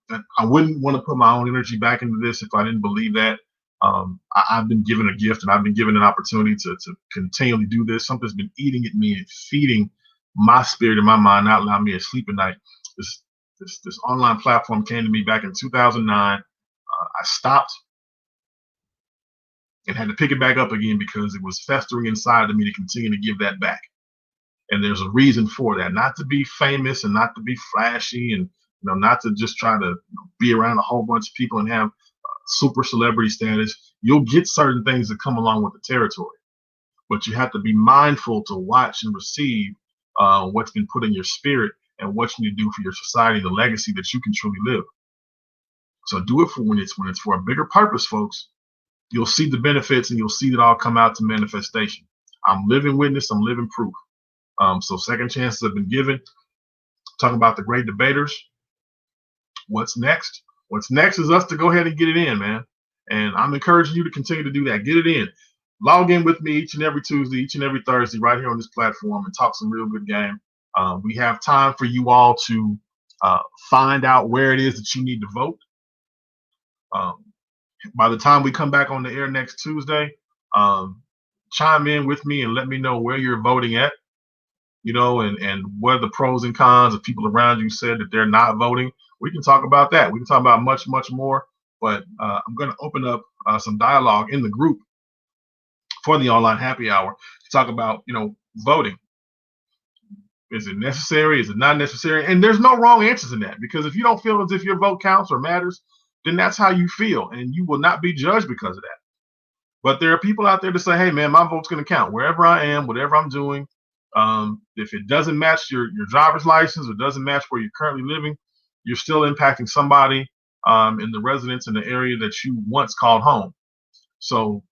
And I wouldn't want to put my own energy back into this if I didn't believe that. I've been given a gift, and I've been given an opportunity to continually do this. Something's been eating at me and feeding my spirit and my mind, not allowing me to sleep at night. This online platform came to me back in 2009. I stopped and had to pick it back up again because it was festering inside of me to continue to give that back. And there's a reason for that, not to be famous and not to be flashy and not to just try to be around a whole bunch of people and have super celebrity status. You'll get certain things that come along with the territory, but you have to be mindful to watch and receive what's been put in your spirit and what you need to do for your society, the legacy that you can truly live. So do it for when it's for a bigger purpose, folks. You'll see the benefits and you'll see it all come out to manifestation. I'm living witness. I'm living proof. So second chances have been given. Talking about the great debaters. What's next? What's next is us to go ahead and get it in, man. And I'm encouraging you to continue to do that. Get it in. Log in with me each and every Tuesday, each and every Thursday, right here on this platform, and talk some real good game. We have time for you all to find out where it is that you need to vote. By the time we come back on the air next Tuesday, chime in with me and let me know where you're voting at, and what are the pros and cons of people around you said that they're not voting. We can talk about that. We can talk about much, much more. But I'm going to open up some dialogue in the group for the online happy hour to talk about, voting. Is it necessary? Is it not necessary? And there's no wrong answers in that, because if you don't feel as if your vote counts or matters, then that's how you feel, and you will not be judged because of that. But there are people out there to say, hey, man, my vote's going to count wherever I am, whatever I'm doing. If it doesn't match your driver's license or doesn't match where you're currently living, you're still impacting somebody in the residence in the area that you once called home. So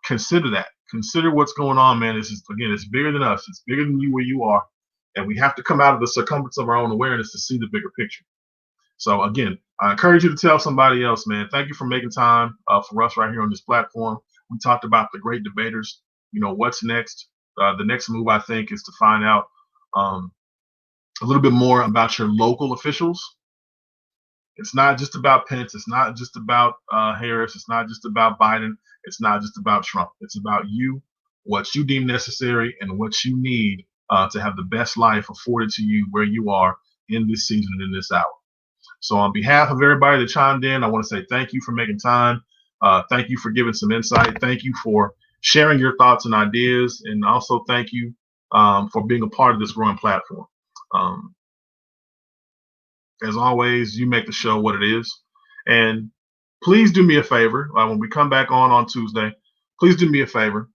consider that. Consider what's going on, man. It's bigger than us. It's bigger than you where you are. And we have to come out of the circumference of our own awareness to see the bigger picture. So again, I encourage you to tell somebody else, man. Thank you for making time for us right here on this platform. We talked about the great debaters. What's next? The next move, I think, is to find out a little bit more about your local officials. It's not just about Pence. It's not just about Harris. It's not just about Biden. It's not just about Trump. It's about you, what you deem necessary, and what you need to have the best life afforded to you where you are in this season and in this hour. So on behalf of everybody that chimed in, I want to say thank you for making time. Thank you for giving some insight. Thank you for sharing your thoughts and ideas. And also thank you for being a part of this growing platform. As always, you make the show what it is. And please do me a favor. When we come back on Tuesday, please do me a favor.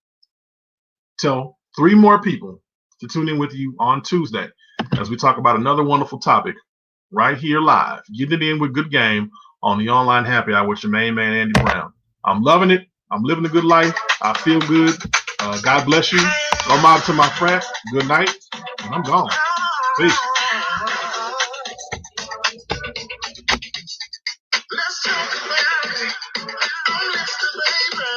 Tell 3 more people to tune in with you on Tuesday as we talk about another wonderful topic right here live. Get it in with good game on the online happy hour with your main man, Andy Brown. I'm loving it. I'm living a good life. I feel good. God bless you. I'm out to my friend. Good night. And I'm gone. Peace. Let's talk about it. I'm Mr. Baby.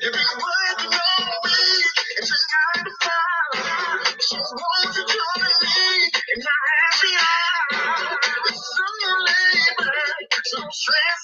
You've been working all week. It's just 9 to 5. So won't you join me in my happy hour? It's Sunday, baby. So stress